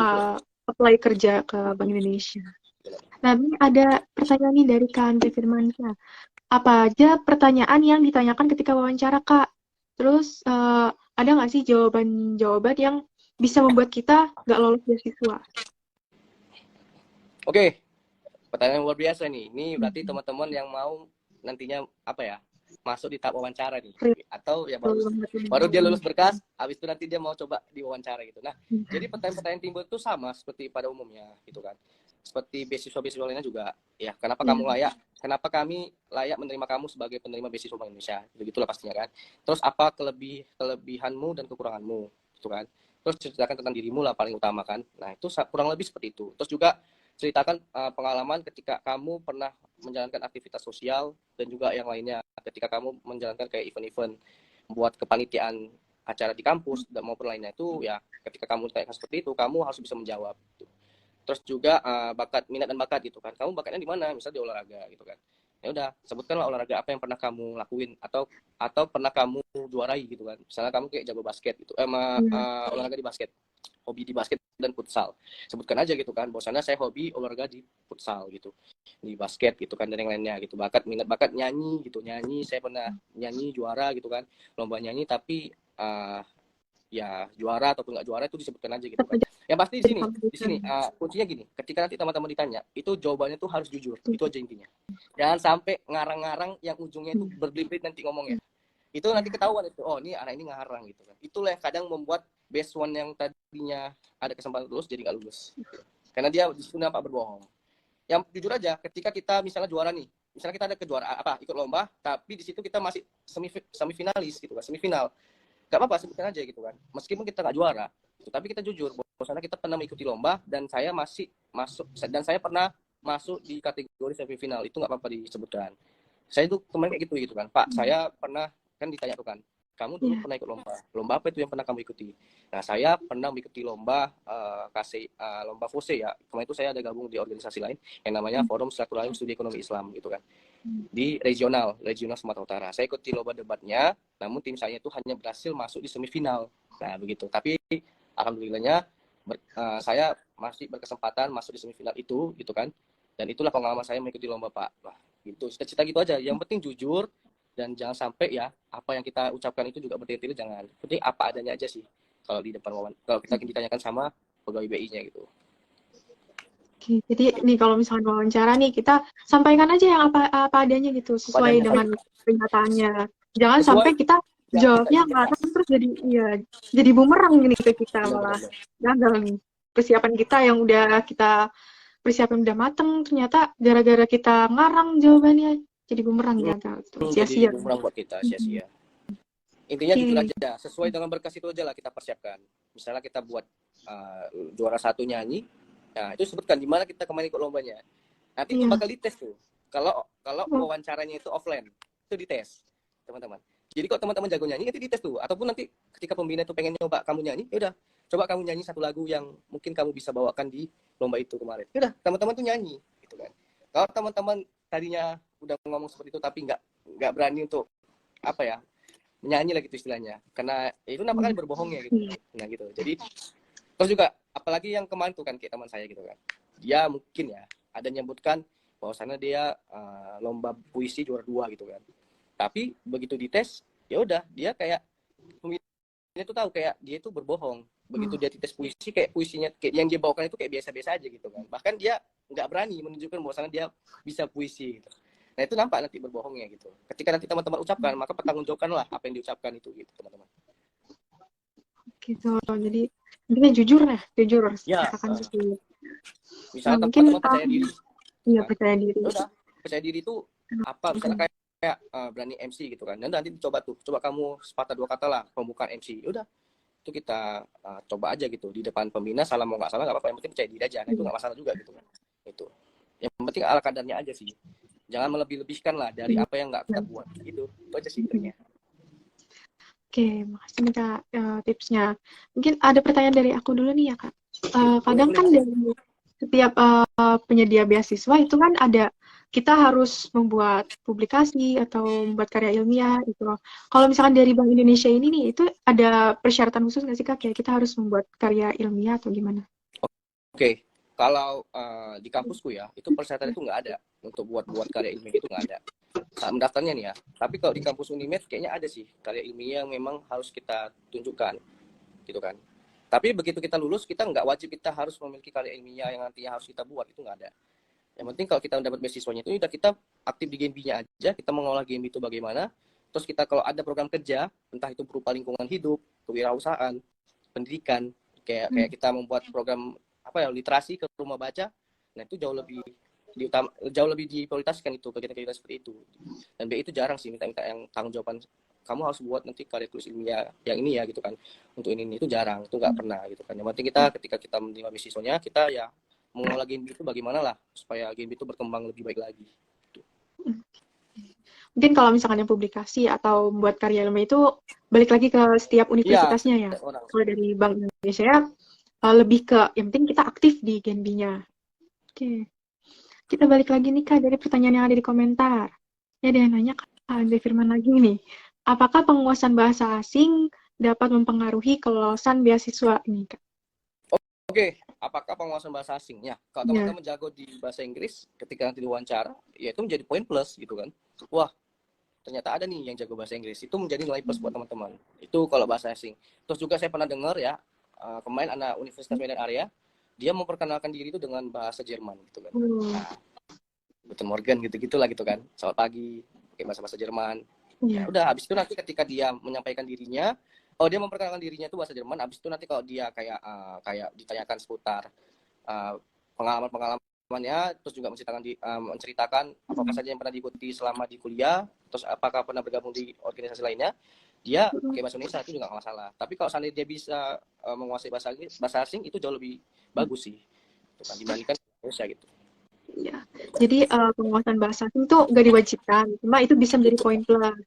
Speaker 1: apply kerja ke Bank Indonesia. Nah, ini ada pertanyaan nih dari Kak Andre Firmansyah. Apa aja pertanyaan yang ditanyakan ketika wawancara Kak? Terus ada nggak sih jawaban-jawaban yang bisa membuat kita nggak lolos beasiswa?
Speaker 2: Oke, pertanyaan luar biasa nih. Ini berarti teman-teman yang mau nantinya apa ya? Masuk di tahap wawancara nih. Atau ya baru dia lulus berkas, habis itu nanti dia mau coba diwawancara gitu. Nah, jadi pertanyaan-pertanyaan timbul itu sama seperti pada umumnya gitu kan. Seperti beasiswa-beasiswa lainnya juga, ya kenapa kamu layak, kenapa kami layak menerima kamu sebagai penerima beasiswa Bank Indonesia, begitulah pastinya kan. Terus apa kelebihanmu dan kekuranganmu, gitu kan. Terus ceritakan tentang dirimu lah paling utama kan. Nah itu kurang lebih seperti itu. Terus juga ceritakan pengalaman ketika kamu pernah menjalankan aktivitas sosial dan juga yang lainnya, ketika kamu menjalankan kayak event-event, buat kepanitiaan acara di kampus dan maupun lainnya itu ya, ketika kamu tanya seperti itu kamu harus bisa menjawab gitu. Terus juga minat dan bakat gitu kan, kamu bakatnya di mana, misalnya di olahraga gitu kan, ya udah sebutkanlah olahraga apa yang pernah kamu lakuin atau pernah kamu juarai gitu kan, misalnya kamu kayak jago basket gitu, olahraga di basket, hobi di basket dan futsal, sebutkan aja gitu kan, bahwasanya saya hobi olahraga di futsal gitu, di basket gitu kan, dan yang lainnya gitu. Minat bakat nyanyi gitu, nyanyi saya pernah nyanyi juara gitu kan, lomba nyanyi, tapi ya juara ataupun nggak juara itu disebutkan aja gitu kan. Yang pasti di sini kuncinya gini, ketika nanti teman-teman ditanya, itu jawabannya tuh harus jujur, itu aja intinya. Jangan sampai ngarang-ngarang yang ujungnya itu berbelit-belit nanti ngomongnya. Itu nanti ketahuan itu, oh ini anak ini ngarang gitu kan. Itulah yang kadang membuat best one yang tadinya ada kesempatan lulus jadi nggak lulus. Karena dia di situ nampak berbohong. Yang jujur aja, ketika kita misalnya juara nih, misalnya kita ada kejuaraan ikut lomba, tapi di situ kita masih semifinalis gitu kan, semifinal. Gak apa-apa, sebutkan aja gitu kan, meskipun kita nggak juara gitu, tapi kita jujur bahwasanya kita pernah mengikuti lomba dan saya masih masuk, dan saya pernah masuk di kategori semifinal, itu nggak apa-apa disebutkan. Saya itu kemarin kayak gitu kan, Pak saya pernah, kan ditanya tuh kan, kamu dulu pernah ikut lomba apa itu yang pernah kamu ikuti. Nah saya pernah mengikuti lomba lomba FOSE ya, kemarin itu saya ada gabung di organisasi lain yang namanya Forum Silaturahim Studi Ekonomi Islam gitu kan, di regional Sumatera Utara. Saya ikuti lomba debatnya, namun tim saya itu hanya berhasil masuk di semifinal. Nah begitu. Tapi alhamdulillahnya saya masih berkesempatan masuk di semifinal itu, gitu kan. Dan itulah pengalaman saya mengikuti lomba Pak. Nah, gitu. Cita-cita gitu aja. Yang penting jujur dan jangan sampai ya apa yang kita ucapkan itu juga bertele-tele, jangan. Penting apa adanya aja sih. Kalau di depan kalau kita ditanyakan sama pegawai BI-nya gitu.
Speaker 1: Oke, jadi nih kalau misalnya wawancara nih, kita sampaikan aja yang apa adanya gitu, sesuai dengan kenyataannya. Jangan sampai kita jawabnya ngarang terus jadi bumerang gini ke kita, malah gagal nih. Persiapan kita yang udah kita persiapan udah mateng, ternyata gara-gara kita ngarang jawabannya jadi bumerang, gagal gitu.
Speaker 2: Jadi
Speaker 1: Sia-sia.
Speaker 2: bumerang buat kita, sia-sia. Intinya jujur aja, sesuai dengan berkas itu aja lah kita persiapkan. Misalnya kita buat juara 1 nyanyi, nah itu sebutkan di mana kita kemarin ikut lombanya. Nanti itu bakal dites tuh. Kalau wawancaranya itu offline, itu dites, teman-teman. Jadi kalau teman-teman jago nyanyi, itu dites tuh. Ataupun nanti ketika pembina itu pengen nyoba kamu nyanyi, ya udah, coba kamu nyanyi satu lagu yang mungkin kamu bisa bawakan di lomba itu kemarin. Ya udah, teman-teman tuh nyanyi, gitu kan. Kalau teman-teman tadinya udah ngomong seperti itu tapi nggak berani untuk apa ya, menyanyi lah gitu istilahnya, karena itu nampak kali berbohongnya gitu. Nah gitu. Jadi terus juga apalagi yang kemarin tuh kan kayak teman saya gitu kan, dia mungkin ya ada nyebutkan bahwasannya dia lomba puisi juara 2 gitu kan, tapi begitu dites ya udah dia kayak pemimpinnya tuh tahu kayak dia itu berbohong. Begitu dia dites puisi, kayak puisinya kayak yang dia bawakan itu kayak biasa-biasa aja gitu kan, bahkan dia nggak berani menunjukkan bahwasannya dia bisa puisi gitu. Nah itu nampak nanti berbohongnya gitu. Ketika nanti teman-teman ucapkan, maka pertanggungjawabkanlah apa yang diucapkan itu gitu teman-teman.
Speaker 1: Gitu, jadi intinya jujur
Speaker 2: Ya,
Speaker 1: katakan sesuai.
Speaker 2: misalnya
Speaker 1: Mungkin
Speaker 2: teman-teman percaya diri.
Speaker 1: Iya, percaya diri.
Speaker 2: Udah, percaya diri itu apa? Misalnya kayak berani MC gitu kan. Dan nanti coba kamu sepatah dua kata lah pembukaan MC. Udah, itu kita coba aja gitu di depan pembina, salah mau nggak salah nggak apa-apa, yang penting percaya diri aja. Nah, itu nggak masalah juga gitu kan. Itu. Yang penting ala kadarnya aja sih. Jangan melebih-lebihkan lah dari apa yang nggak kita buat. Gitu. Itu aja sih intinya.
Speaker 1: Oke, makasih minta tipsnya. Mungkin ada pertanyaan dari aku dulu nih ya, Kak. Kadang kan dari setiap penyedia beasiswa itu kan ada, kita harus membuat publikasi atau membuat karya ilmiah gitu loh. Kalau misalkan dari Bank Indonesia ini nih, itu ada persyaratan khusus nggak sih, Kak? Kayak kita harus membuat karya ilmiah atau gimana?
Speaker 2: Oke. Kalau di kampusku ya, itu persyaratan itu nggak ada untuk buat karya ilmiah, itu nggak ada saat mendaftarnya nih ya. Tapi kalau di kampus Unimed kayaknya ada sih karya ilmiah yang memang harus kita tunjukkan, gitu kan. Tapi begitu kita lulus, kita nggak wajib kita harus memiliki karya ilmiah yang nantinya harus kita buat, itu nggak ada. Yang penting kalau kita dapat beasiswanya itu udah kita aktif di Genbi-nya aja, kita mengolah Genbi itu bagaimana. Terus kita kalau ada program kerja, entah itu berupa lingkungan hidup, kewirausahaan, pendidikan, kayak kita membuat program apa ya, literasi ke rumah baca, nah itu jauh lebih diprioritaskan itu kegiatan-kegiatan seperti itu. Dan BI itu jarang sih minta yang tanggung jawaban, kamu harus buat nanti karya tulis ilmiah yang ini ya gitu kan, untuk ini itu jarang, itu nggak pernah gitu kan. Yang penting kita ketika kita menerima beasiswanya, kita ya mengolah Genbi itu bagaimana lah supaya Genbi itu berkembang lebih baik lagi.
Speaker 1: Mungkin kalau misalkan yang publikasi atau buat karya ilmiah itu balik lagi ke setiap universitasnya ya. Kalau dari Bank Indonesia ya, lebih ke yang penting kita aktif di Genbi-nya. Oke. Kita balik lagi nih Kak dari pertanyaan yang ada di komentar. Ya ada yang nanya Kak Andre Firman lagi nih. Apakah penguasaan bahasa asing dapat mempengaruhi kelolosan beasiswa ini Kak?
Speaker 2: Oke, apakah penguasaan bahasa asingnya? Kalau teman-teman jago di bahasa Inggris, ketika nanti diwawancara, ya itu menjadi poin plus gitu kan. Wah, ternyata ada nih yang jago bahasa Inggris. Itu menjadi nilai plus buat teman-teman. Itu kalau bahasa asing. Terus juga saya pernah dengar ya, kemarin anak Universitas Medan Area, dia memperkenalkan diri itu dengan bahasa Jerman gitu kan. Nah, Guten Morgen gitu-gitulah gitu kan. Selamat pagi, pakai bahasa Jerman. Ya udah, habis itu nanti ketika dia menyampaikan dirinya, dia memperkenalkan dirinya itu bahasa Jerman. Habis itu nanti kalau dia kayak ditanyakan seputar pengalamannya, terus juga menceritakan apa saja yang pernah diikuti selama di kuliah, terus apakah pernah bergabung di organisasi lainnya, dia pakai bahasa Indonesia itu juga nggak masalah. Tapi kalau seandainya dia bisa menguasai bahasa asing, itu jauh lebih bagus sih dibandingkan Indonesia gitu.
Speaker 1: Ya, jadi penguasaan bahasa asing itu nggak diwajibkan, cuma itu bisa menjadi poin plus.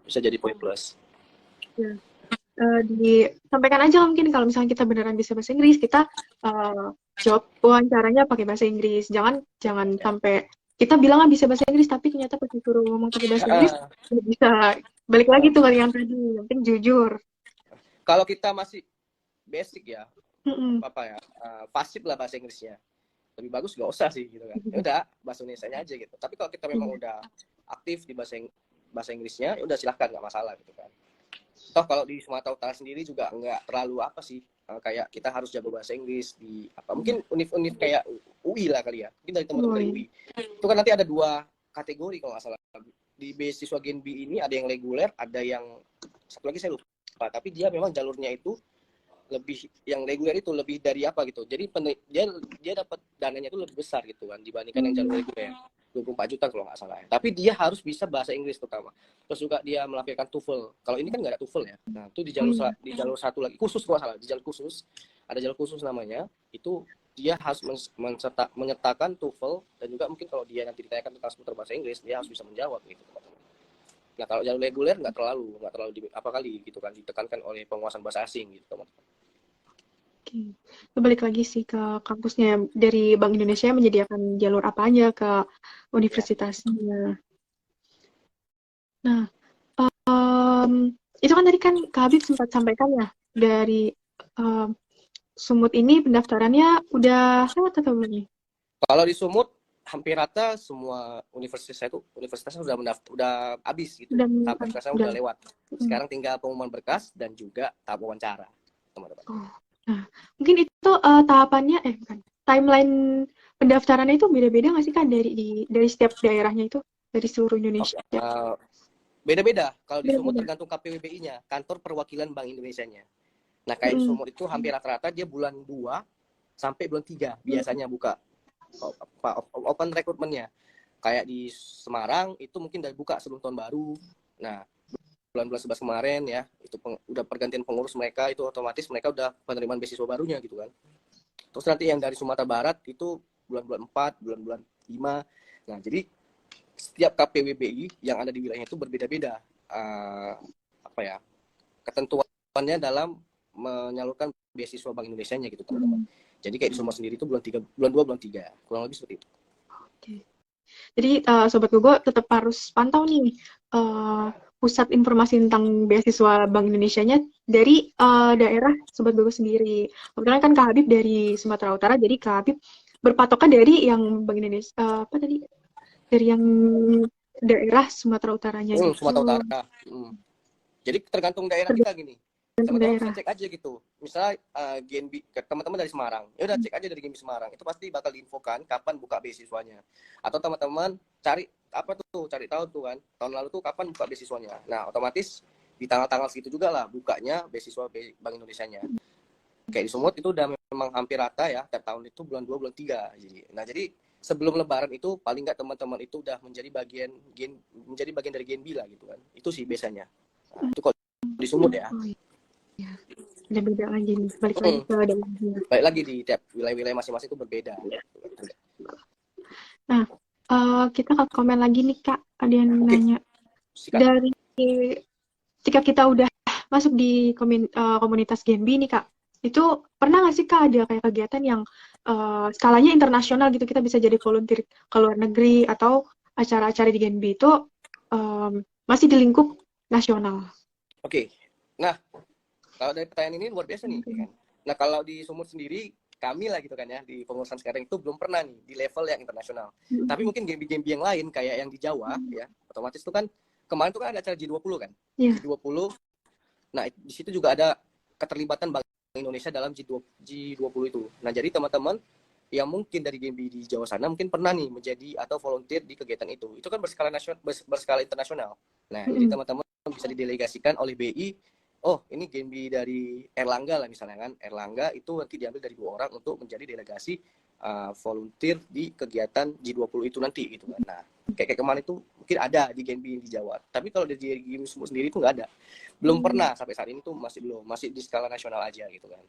Speaker 2: Bisa jadi poin plus.
Speaker 1: Ya. Disampaikan aja mungkin kalau misalnya kita beneran bisa bahasa Inggris, kita jawab wawancaranya pakai bahasa Inggris. Jangan sampai kita bilang bisa bahasa Inggris, tapi ternyata pas disuruh ngomong pakai bahasa Inggris nggak bisa. Balik lagi tuh yang tadi, yang penting jujur.
Speaker 2: Kalau kita masih basic ya, pasif lah bahasa Inggrisnya, lebih bagus nggak usah sih gitu kan. Ya udah bahasa Indonesianya aja gitu. Tapi kalau kita memang udah aktif di bahasa Inggrisnya, ya udah silahkan, nggak masalah gitu kan. Toh kalau di Sumatera Utara sendiri juga nggak terlalu apa sih, kayak kita harus jago bahasa Inggris di mungkin univ-univ kayak UI lah kali ya, mungkin dari teman-teman dari UI itu kan nanti ada 2 kategori kalau nggak salah di beasiswa Genbi ini, ada yang reguler, ada yang satu lagi saya lupa, tapi dia memang jalurnya itu lebih, yang reguler itu lebih dari apa gitu, jadi dia dapat dananya itu lebih besar gitu kan dibandingkan yang jalur reguler 24 juta kalau nggak salah ya. Tapi dia harus bisa bahasa Inggris terutama. Terus juga dia melampirkan TOEFL. Kalau ini kan nggak ada TOEFL ya. Nah itu di jalur satu lagi khusus kalau nggak salah, di jalur khusus ada jalur khusus namanya, itu dia harus menyertakan TOEFL, dan juga mungkin kalau dia nanti ditanyakan tentang seputar bahasa Inggris, dia harus bisa menjawab gitu. Nah kalau jalur reguler nggak terlalu apa kali gitu kan ditekankan oleh penguasaan bahasa asing gitu teman-teman.
Speaker 1: Balik lagi sih ke kampusnya, dari Bank Indonesia menyediakan jalur apa aja ke universitasnya. Nah, itu kan tadi kan Kak Habib sempat sampaikan ya, dari Sumut ini pendaftarannya udah lewat atau belum nih?
Speaker 2: Kalau di Sumut hampir rata semua universitasnya udah habis gitu. Tahap pendaftaran udah lewat. Sekarang tinggal pengumuman berkas dan juga tahap wawancara, teman-teman.
Speaker 1: Nah, mungkin itu tahapannya bukan. Timeline pendaftarannya itu beda-beda nggak sih Kak dari setiap daerahnya itu, dari seluruh Indonesia?
Speaker 2: Beda-beda. Kalau di Sumut tergantung KPWBI-nya, Kantor Perwakilan Bank Indonesia-nya. Nah, kayak di Sumut itu hampir rata-rata dia bulan 2 sampai bulan 3 biasanya buka open recruitment-nya. Kayak di Semarang itu mungkin udah buka sebelum tahun baru. Nah, bulan 11 kemarin ya, itu udah pergantian pengurus mereka, itu otomatis mereka udah penerimaan beasiswa barunya gitu kan. Terus nanti yang dari Sumatera Barat itu bulan-bulan 4, bulan-bulan 5. Nah, jadi setiap KPWBI yang ada di wilayahnya itu berbeda-beda ketentuannya dalam menyalurkan beasiswa Bank Indonesia-nya gitu teman-teman. Jadi kayak di Sumut sendiri itu bulan 2, bulan 3, kurang lebih seperti itu.
Speaker 1: Oke. Jadi Sobat Gogo tetap harus pantau nih pusat informasi tentang beasiswa Bank Indonesia-nya dari daerah Sobat Gogo sendiri. Kebetulan kan Kak Habib dari Sumatera Utara, jadi Kak Habib berpatokan dari yang Bank Indonesia dari yang daerah Sumatera Utaranya.
Speaker 2: Sumatera Utara. Jadi tergantung daerah kita gini.
Speaker 1: tergantung
Speaker 2: teman-teman bisa
Speaker 1: daerah.
Speaker 2: cek aja gitu. Misalnya GNB, teman-teman dari Semarang, ya udah cek aja dari GNB Semarang. Itu pasti bakal diinfokan kapan buka beasiswanya. Atau teman-teman cari apa tuh, cari tahu tuh kan, tahun lalu tuh kapan buka beasiswanya. Nah, otomatis di tanggal-tanggal segitu juga lah bukanya beasiswa Bank Indonesia-nya. Kayak di Sumut itu udah memang hampir rata ya, tiap tahun itu bulan 2, bulan 3. Jadi sebelum lebaran itu paling nggak teman-teman itu udah menjadi bagian dari GNB lah gitu kan. Itu sih biasanya. Nah, itu kalau di Sumut ya.
Speaker 1: Oh iya, ada beda lagi nih. Balik lagi
Speaker 2: Hmm.
Speaker 1: ke daerahnya.
Speaker 2: Baik lagi di tiap wilayah-wilayah masing-masing itu berbeda.
Speaker 1: Iya. Nah, kita ke komen lagi nih Kak. Ada yang
Speaker 2: Oke,
Speaker 1: nanya
Speaker 2: sikat.
Speaker 1: dari ketika kita udah masuk di komunitas GNB nih Kak. Itu pernah nggak sih Kak ada kayak kegiatan yang skalanya internasional gitu, kita bisa jadi volunteer ke luar negeri atau acara-acara di GNB itu masih di lingkup nasional?
Speaker 2: Oke. Nah, kalau dari pertanyaan ini luar biasa nih kan. Nah, kalau di Sumut sendiri kami lah gitu kan ya, di pengurusan sekarang itu belum pernah nih di level yang internasional. Tapi mungkin game-game yang lain kayak yang di Jawa ya, otomatis itu kan kemarin tuh kan ada acara G20 kan.
Speaker 1: Yeah.
Speaker 2: G20. Nah, di situ juga ada keterlibatan Bank Indonesia dalam G20 itu. Nah, jadi teman-teman yang mungkin dari GMB di Jawa sana mungkin pernah nih menjadi atau volunteer di kegiatan itu. Itu kan berskala nasional, berskala internasional. Nah, jadi teman-teman bisa didelegasikan oleh BI. Oh, ini GMB dari Erlangga lah misalnya kan. Erlangga itu nanti diambil dari 2 orang untuk menjadi delegasi volunteer di kegiatan G20 itu nanti gitu kan. Nah, kayak kemarin itu mungkin ada di GMB di Jawa. Tapi kalau di GMB sendiri itu nggak ada. Belum pernah sampai saat ini tuh masih di skala nasional aja gitu kan.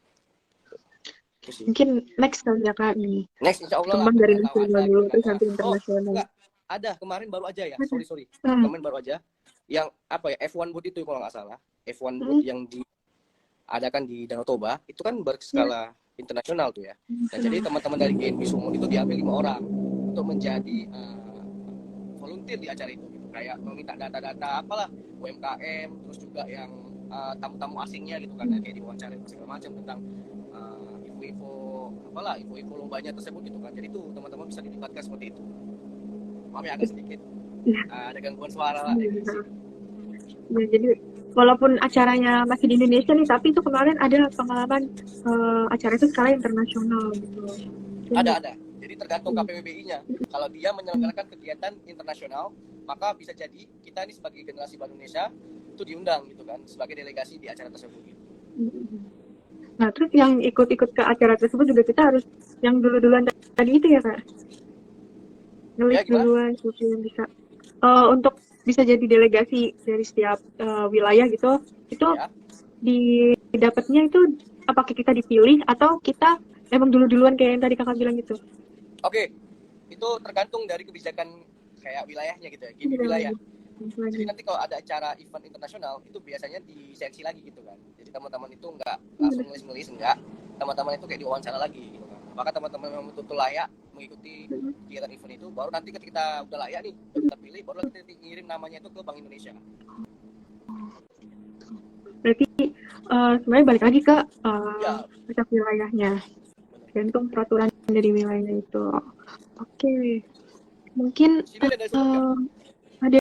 Speaker 1: Mungkin next kali ya Kak nih.
Speaker 2: Next insya Allah lah,
Speaker 1: Kembang dari
Speaker 2: tahu
Speaker 1: nasional
Speaker 2: aja
Speaker 1: dulu
Speaker 2: gitu
Speaker 1: terus
Speaker 2: kan.
Speaker 1: nanti
Speaker 2: Oh
Speaker 1: internasional.
Speaker 2: enggak, ada kemarin baru aja ya, sorry kemarin baru aja yang apa ya, F1 boot itu kalau nggak salah, F1 boot yang diadakan di Danau Toba itu kan berskala internasional tuh ya. Nah, jadi teman-teman dari GNB Sumut itu diambil 5 orang untuk menjadi volunteer di acara itu gitu. Kayak meminta data-data apalah UMKM, terus juga yang tamu-tamu asingnya gitu kan, kayak diwawancara segala macam tentang info-info apalah, info-info lombanya tersebut gitu kan. Jadi itu teman-teman bisa dilibatkan seperti itu. Maaf ya agak sedikit ada gangguan suara lah di sini.
Speaker 1: Ya, jadi walaupun acaranya masih di Indonesia nih, tapi itu kemarin ada pengalaman acara itu skala internasional gitu.
Speaker 2: Ada. Jadi tergantung KPWBI-nya. Kalau dia menyelenggarakan kegiatan internasional, maka bisa jadi kita ini sebagai generasi Bank Indonesia itu diundang gitu kan sebagai delegasi di acara tersebut. Gitu.
Speaker 1: Nah, terus yang ikut-ikut ke acara tersebut juga kita harus yang dulu-duluan tadi itu ya Kak? Ngelis
Speaker 2: Ya,
Speaker 1: duluan gitu yang bisa untuk bisa jadi delegasi dari setiap wilayah gitu, itu
Speaker 2: ya.
Speaker 1: didapatnya itu apakah kita dipilih atau kita emang dulu-duluan kayak yang tadi Kakak bilang gitu?
Speaker 2: Oke, itu tergantung dari kebijakan kayak wilayahnya gitu ya, gini wilayah. Jadi nanti kalau ada acara event internasional itu biasanya diseleksi lagi gitu kan. Jadi teman-teman itu nggak langsung nulis-nulis, enggak. Teman-teman itu kayak diwawancara lagi gitu kan. Apakah teman-teman memang betul-betul layak mengikuti kegiatan event itu, baru nanti ketika kita udah layak nih, kita pilih, baru nanti ngirim namanya itu ke Bank Indonesia.
Speaker 1: Berarti sebenarnya balik lagi ke setiap wilayahnya, tergantung peraturan dari wilayahnya itu. Oke. Mungkin ada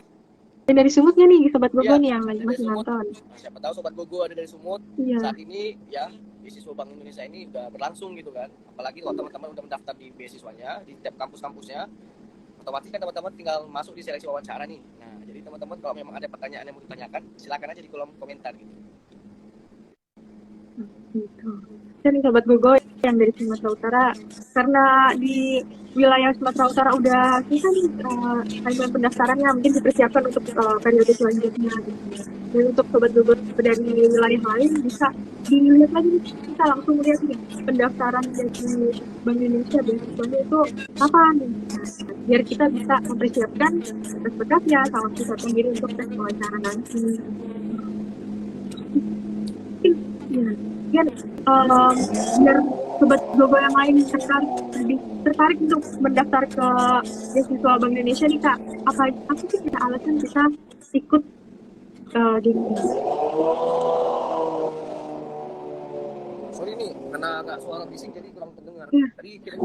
Speaker 1: dari Sumutnya nih, Sobat Gogo nih yang lagi masih nonton.
Speaker 2: Siapa tahu Sobat Gogo ada dari Sumut. Saat ini ya beasiswa Bank Indonesia ini udah berlangsung gitu kan. Apalagi kalau teman-teman udah mendaftar di beasiswanya di tiap kampus-kampusnya, otomatis kan teman-teman tinggal masuk di seleksi wawancara nih. Nah, jadi teman-teman kalau memang ada pertanyaan yang mau ditanyakan, silakan aja di kolom komentar gitu.
Speaker 1: Dan Sobat Gogo yang dari Sumatera Utara, karena di wilayah Sumatera Utara udah susah nih timeline pendaftarannya, mungkin dipersiapkan untuk periode selanjutnya. Dan untuk Sobat Gogo dari wilayah lain bisa dilihat lagi, kita langsung lihat nih pendaftaran dari Bank Indonesia beasiswanya itu kapan, biar kita bisa mempersiapkan berkas-berkasnya sama persiapkan diri untuk tes wawancara nanti. Ya, biar Sobat Gogo yang lain lebih tertarik untuk mendaftar ke beasiswa Bank Indonesia nih Kak, apa sih kita alasan kita ikut di
Speaker 2: Sorry nih, karena agak suara bising jadi kurang terdengar. Tadi kira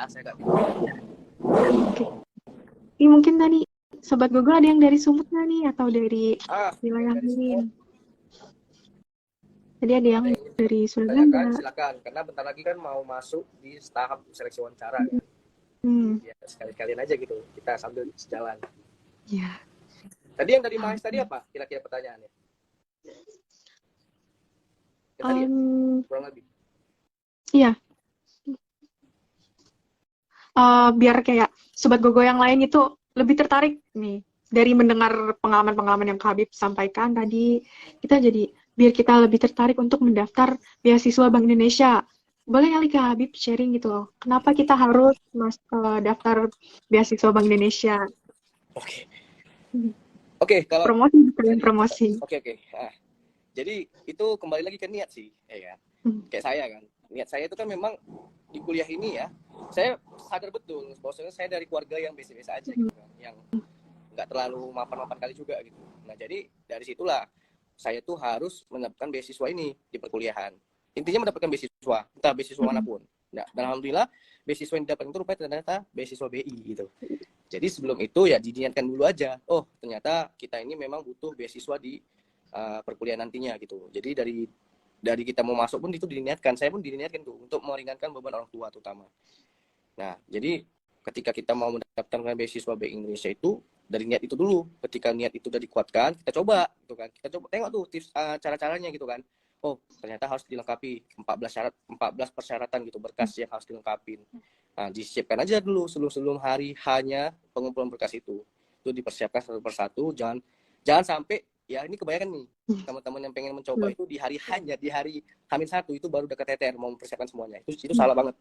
Speaker 2: saya agak
Speaker 1: Ini mungkin tadi Sobat Gogo ada yang dari Sumut nggak nih atau dari wilayah lain? Tadi ada yang
Speaker 2: Ada yang ingin
Speaker 1: dari
Speaker 2: ditanyakan,
Speaker 1: Surabaya.
Speaker 2: silakan. Karena bentar lagi kan mau masuk di tahap seleksi wawancara kan. Jadi
Speaker 1: Hmm,
Speaker 2: ya sekali-kalian aja gitu, kita sambil sejalan.
Speaker 1: ya.
Speaker 2: Tadi yang dari Mahis tadi apa? Kira-kira pertanyaannya? Yang tadi ya?
Speaker 1: Um,
Speaker 2: Kurang lebih.
Speaker 1: iya, biar kayak Sobat Gogo yang lain itu lebih tertarik nih dari mendengar pengalaman-pengalaman yang Kak Habib sampaikan tadi, kita jadi biar kita lebih tertarik untuk mendaftar beasiswa Bank Indonesia. Boleh kali Kak Habib sharing gitu loh, kenapa kita harus daftar beasiswa Bank Indonesia?
Speaker 2: Oke.
Speaker 1: Hmm,
Speaker 2: Oke, kalau
Speaker 1: Promosi, sekalian
Speaker 2: jadi
Speaker 1: promosi.
Speaker 2: oke. Nah, jadi itu kembali lagi ke niat sih, ya kan?
Speaker 1: Hmm,
Speaker 2: Kayak saya kan. Niat saya itu kan memang di kuliah ini ya, saya sadar betul bahwasanya saya dari keluarga yang biasa-biasa aja
Speaker 1: hmm,
Speaker 2: gitu kan, yang nggak terlalu mapan-mapan kali juga gitu. Nah, jadi dari situlah saya tuh harus mendapatkan beasiswa ini di perkuliahan. Intinya mendapatkan beasiswa, entah beasiswa
Speaker 1: hmm,
Speaker 2: manapun. Nah, dan alhamdulillah beasiswa yang didapatkan itu rupanya ternyata beasiswa BI gitu. Jadi sebelum itu ya diniatkan dulu aja. Oh, ternyata kita ini memang butuh beasiswa di perkuliahan nantinya gitu. Jadi dari kita mau masuk pun itu diniatkan. Saya pun diniatkan tuh untuk meringankan beban orang tua terutama. Nah, jadi ketika kita mau mendaftarkan beasiswa BI Indonesia itu dari niat itu dulu. Ketika niat itu udah dikuatkan, kita coba gitu kan. Kita coba tengok tuh tips cara-caranya gitu kan. Oh, ternyata harus dilengkapi 14 persyaratan gitu berkas yang harus dilengkapi. Nah, disiapkan aja dulu sebelum hari hanya pengumpulan berkas itu. Itu dipersiapkan satu persatu, jangan jangan sampai ya ini kebanyakan nih teman-teman yang pengen mencoba
Speaker 1: hmm,
Speaker 2: itu di hari H-1 itu baru udah keteter mau mempersiapkan semuanya. Itu salah banget.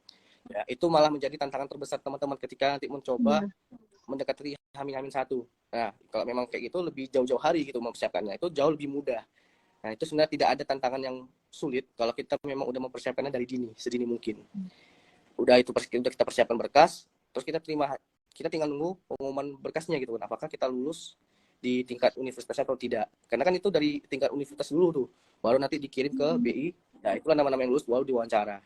Speaker 2: Ya, itu malah menjadi tantangan terbesar teman-teman ketika nanti mencoba
Speaker 1: iya,
Speaker 2: mendekati H-1. Nah, kalau memang kayak gitu lebih jauh-jauh hari gitu mempersiapkannya. Itu jauh lebih mudah. Nah, itu sebenarnya tidak ada tantangan yang sulit kalau kita memang udah mempersiapkannya dari sedini mungkin. Udah itu udah kita persiapkan berkas, terus kita tinggal nunggu pengumuman berkasnya gitu kan. Apakah kita lulus di tingkat universitasnya atau tidak. Karena kan itu dari tingkat universitas dulu tuh. Baru nanti dikirim ke BI. Nah, itulah nama-nama yang lulus baru diwawancara.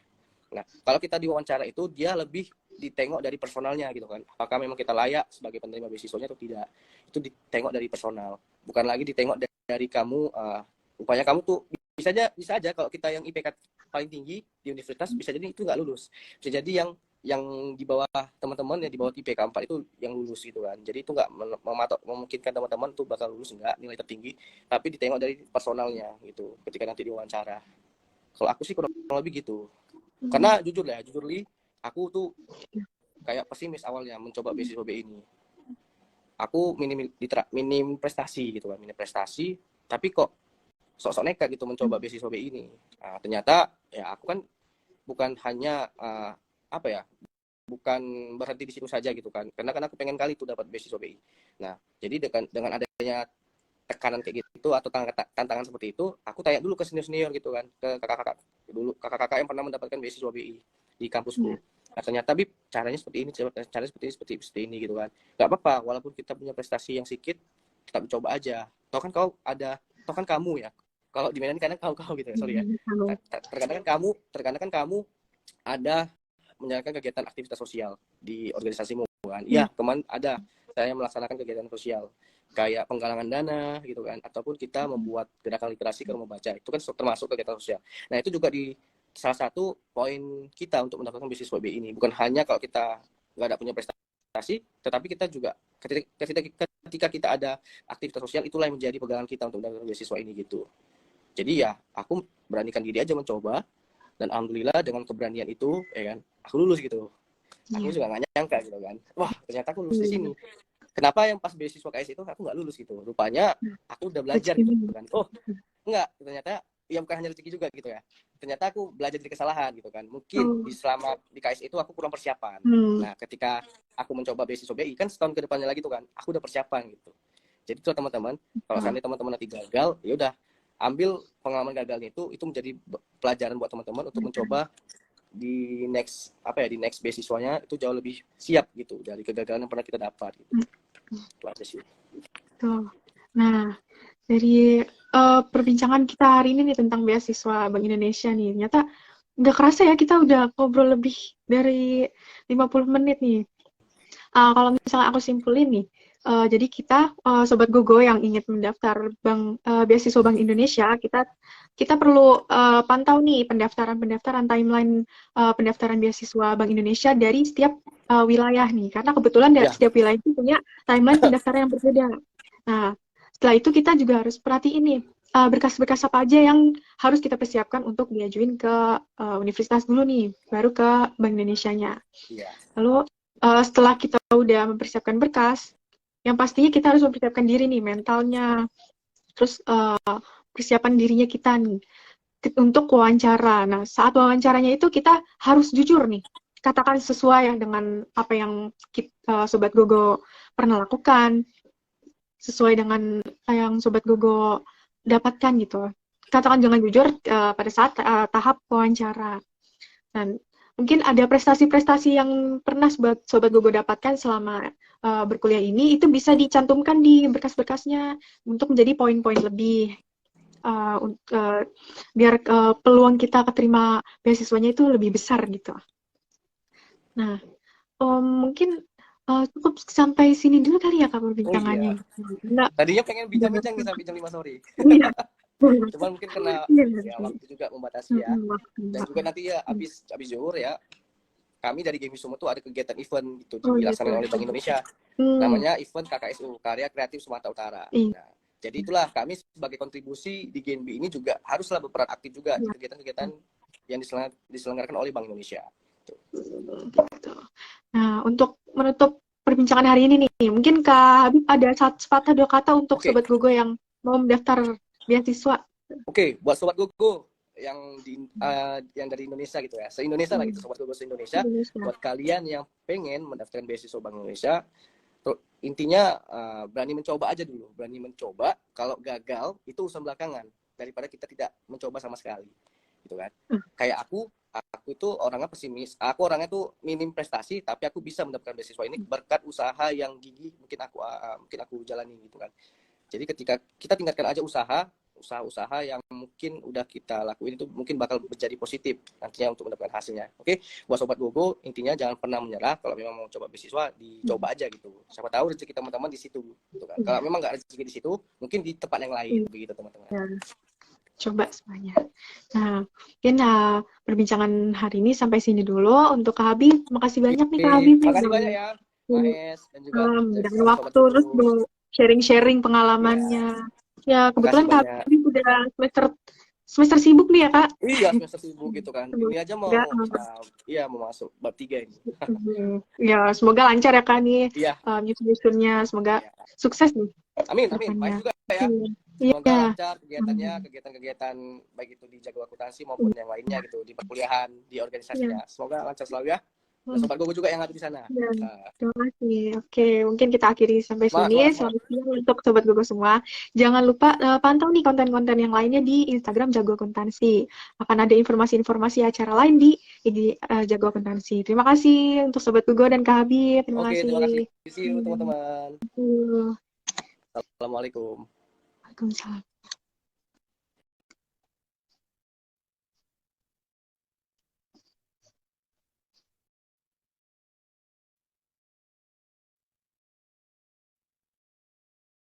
Speaker 2: Nah, kalau kita diwawancara itu dia lebih ditengok dari personalnya gitu kan. Apakah memang kita layak sebagai penerima beasiswanya atau tidak. Itu ditengok dari personal. Bukan lagi ditengok dari kamu upaya kamu tuh bisa aja kalau kita yang IPK paling tinggi di universitas bisa jadi itu nggak lulus. Bisa jadi yang di bawah teman-teman yang di bawah IPK 4 itu yang lulus gitu kan. Jadi itu nggak memungkinkan teman-teman tuh bakal lulus nggak nilai tertinggi, tapi ditengok dari personalnya gitu ketika nanti diwawancara. Kalau aku sih kurang lebih gitu.
Speaker 1: hmm,
Speaker 2: Karena jujur li, aku tuh kayak pesimis awalnya mencoba beasiswa B ini. Aku minim prestasi gitu kan, minim prestasi, tapi kok sok-sok nekat gitu mencoba beasiswa B ini. Nah, ternyata ya aku kan bukan hanya apa ya, bukan berhenti di situ saja gitu kan. Karena kan aku pengen kali tuh dapat beasiswa BI. Nah, jadi dengan adanya tekanan kayak gitu atau tantangan seperti itu, aku tanya dulu ke senior-senior gitu kan, ke kakak-kakak yang pernah mendapatkan beasiswa BI di kampusku.
Speaker 1: iya,
Speaker 2: Nah, ternyata Bib, caranya seperti ini, caranya seperti ini gitu kan. Gak apa-apa, walaupun kita punya prestasi yang sedikit, tetap coba aja. Toh kan kamu ya. Kalau di Medan kadang kau gitu ya, sorry ya.
Speaker 1: tahu.
Speaker 2: Terkadang kan kamu ada menjalankan kegiatan aktivitas sosial di organisasimu kan.
Speaker 1: Iya,
Speaker 2: Iya, kemarin ada saya melaksanakan kegiatan sosial kayak penggalangan dana gitu kan, ataupun kita membuat gerakan literasi ke rumah baca. Itu kan termasuk kegiatan sosial. Nah, itu juga di salah satu poin kita untuk mendapatkan beasiswa B ini. Bukan hanya kalau kita nggak ada punya prestasi, tetapi kita juga ketika kita ada aktivitas sosial, itulah yang menjadi pegangan kita untuk mendapatkan beasiswa ini gitu. Jadi ya aku beranikan diri aja mencoba, dan alhamdulillah dengan keberanian itu ya kan aku lulus gitu. Aku
Speaker 1: iya,
Speaker 2: juga nggak nyangka gitu kan, wah ternyata aku lulus di
Speaker 1: iya.
Speaker 2: sini. Kenapa yang pas beasiswa KS itu aku nggak lulus gitu, rupanya aku udah belajar gitu
Speaker 1: Rezeki.
Speaker 2: kan. Oh enggak, ternyata ya bukan hanya rezeki juga gitu ya, ternyata aku belajar dari kesalahan gitu kan. Mungkin
Speaker 1: Oh,
Speaker 2: selama di KS itu aku kurang persiapan.
Speaker 1: hmm,
Speaker 2: Nah, ketika aku mencoba beasiswa BI kan setahun ke depannya lagi tuh kan aku udah persiapan gitu. Jadi tuh teman-teman, kalau
Speaker 1: oh,
Speaker 2: seandainya teman-teman nanti gagal, ya udah ambil pengalaman gagalnya itu menjadi pelajaran buat teman-teman untuk mencoba di next beasiswanya itu jauh lebih siap gitu dari kegagalan yang pernah kita dapat gitu.
Speaker 1: hmm,
Speaker 2: Itu aja sih.
Speaker 1: betul. Nah, dari perbincangan kita hari ini nih tentang beasiswa Bank Indonesia nih, ternyata nggak kerasa ya kita udah ngobrol lebih dari 50 menit nih. Kalau misalnya aku simpulin nih, Jadi kita Sobat Gogo yang ingin mendaftar beasiswa Bank Indonesia, kita perlu pantau nih pendaftaran timeline pendaftaran beasiswa Bank Indonesia dari setiap wilayah nih, karena kebetulan
Speaker 2: Ya,
Speaker 1: setiap wilayah itu punya timeline pendaftaran yang berbeda. Nah, setelah itu kita juga harus perhatiin nih berkas-berkas apa aja yang harus kita persiapkan untuk diajuin ke universitas dulu nih, baru ke Bank Indonesia-nya.
Speaker 2: iya.
Speaker 1: Lalu setelah kita udah mempersiapkan berkas, yang pastinya kita harus mempersiapkan diri nih, mentalnya, terus persiapan dirinya kita nih untuk wawancara. Nah, saat wawancaranya itu kita harus jujur nih, katakan sesuai dengan apa yang Sobat Gogo pernah lakukan, sesuai dengan yang Sobat Gogo dapatkan gitu. Katakan jangan jujur pada saat tahap wawancara. Dan mungkin ada prestasi-prestasi yang pernah Sobat Gogo dapatkan selama berkuliah ini, itu bisa dicantumkan di berkas-berkasnya untuk menjadi poin-poin lebih. Biar peluang kita keterima beasiswanya itu lebih besar gitu. Nah, mungkin cukup sampai sini dulu kali ya Kak
Speaker 2: Oh iya.
Speaker 1: perbincangannya. Nah,
Speaker 2: Tadinya pengen bincang-bincang nih sampai jam 5 sore.
Speaker 1: iya.
Speaker 2: Cuman mungkin karena
Speaker 1: Iya,
Speaker 2: ya waktu juga membatasi ya.
Speaker 1: waktu.
Speaker 2: Dan juga nanti ya habis zuhur ya, kami dari Game Sumo tuh ada kegiatan event gitu
Speaker 1: Oh gitu.
Speaker 2: dilaksanakan oleh Bank Indonesia. Namanya event KKSU, Karya Kreatif Sumatera Utara.
Speaker 1: Iya.
Speaker 2: Nah, jadi itulah kami sebagai kontribusi di Genbi ini juga haruslah berperan aktif juga di kegiatan-kegiatan yang diselenggarakan oleh Bank Indonesia.
Speaker 1: Gitu. Nah, untuk menutup perbincangan hari ini nih, mungkin Kak Habib ada sepatah dua kata untuk
Speaker 2: Oke.
Speaker 1: Sobat Gogo yang mau mendaftar beasiswa.
Speaker 2: Oke, buat Sobat Gogo yang dari Indonesia gitu ya, se-Indonesia lah gitu, Sobat Gogo se-Indonesia, buat kalian yang pengen mendaftarkan beasiswa Bank Indonesia, intinya berani mencoba aja dulu, berani mencoba. Kalau gagal itu urusan belakangan daripada kita tidak mencoba sama sekali, gitu kan. Kayak aku itu orangnya pesimis, aku orangnya tuh minim prestasi, tapi aku bisa mendapatkan beasiswa ini berkat usaha yang gigih mungkin aku jalani gitu kan. Jadi ketika kita tingkatkan aja usaha-usaha yang mungkin udah kita lakuin itu mungkin bakal menjadi positif nantinya untuk mendapatkan hasilnya. Oke, buat Sobat Gogo, intinya jangan pernah menyerah. Kalau memang mau coba beasiswa, dicoba aja gitu. Siapa tahu rezeki teman-teman di situ, gitu kan. Kalau memang nggak rezeki di situ, mungkin di tempat yang lain, begitu teman-teman.
Speaker 1: Coba semuanya. Nah, mungkin perbincangan hari ini sampai sini dulu untuk Kak Habib. Makasih banyak nih Kak Habib.
Speaker 2: Makasih banyak ya, Mahes dan juga
Speaker 1: dan waktu terus sharing-sharing pengalamannya. Ya, kebetulan Kak Habib udah semester sibuk nih ya Kak.
Speaker 2: Iya, semester sibuk gitu kan. Ini aja mau masuk bab 3 ini.
Speaker 1: Ya, semoga lancar ya Kak nih.
Speaker 2: Iya.
Speaker 1: Nyusun-nyusunnya, semoga sukses nih.
Speaker 2: Amin. Baik juga ya. Semoga lancar kegiatan-kegiatan baik itu di Jago Akuntansi maupun yang lainnya gitu, di perkuliahan, di organisasinya. Semoga lancar selalu ya. Dan Sobat Gogo juga yang ada di sana.
Speaker 1: Terima kasih. Oke, mungkin kita akhiri sampai sini. Selamat siang untuk Sobat Gogo semua. Jangan lupa pantau nih konten-konten yang lainnya di Instagram Jago Akuntansi. Akan ada informasi-informasi acara lain di Jago Akuntansi. Terima kasih untuk Sobat Gogo dan Kak Habib. Terima kasih.
Speaker 2: Terima kasih. See you teman-teman. Assalamualaikum.
Speaker 1: Waalaikumsalam.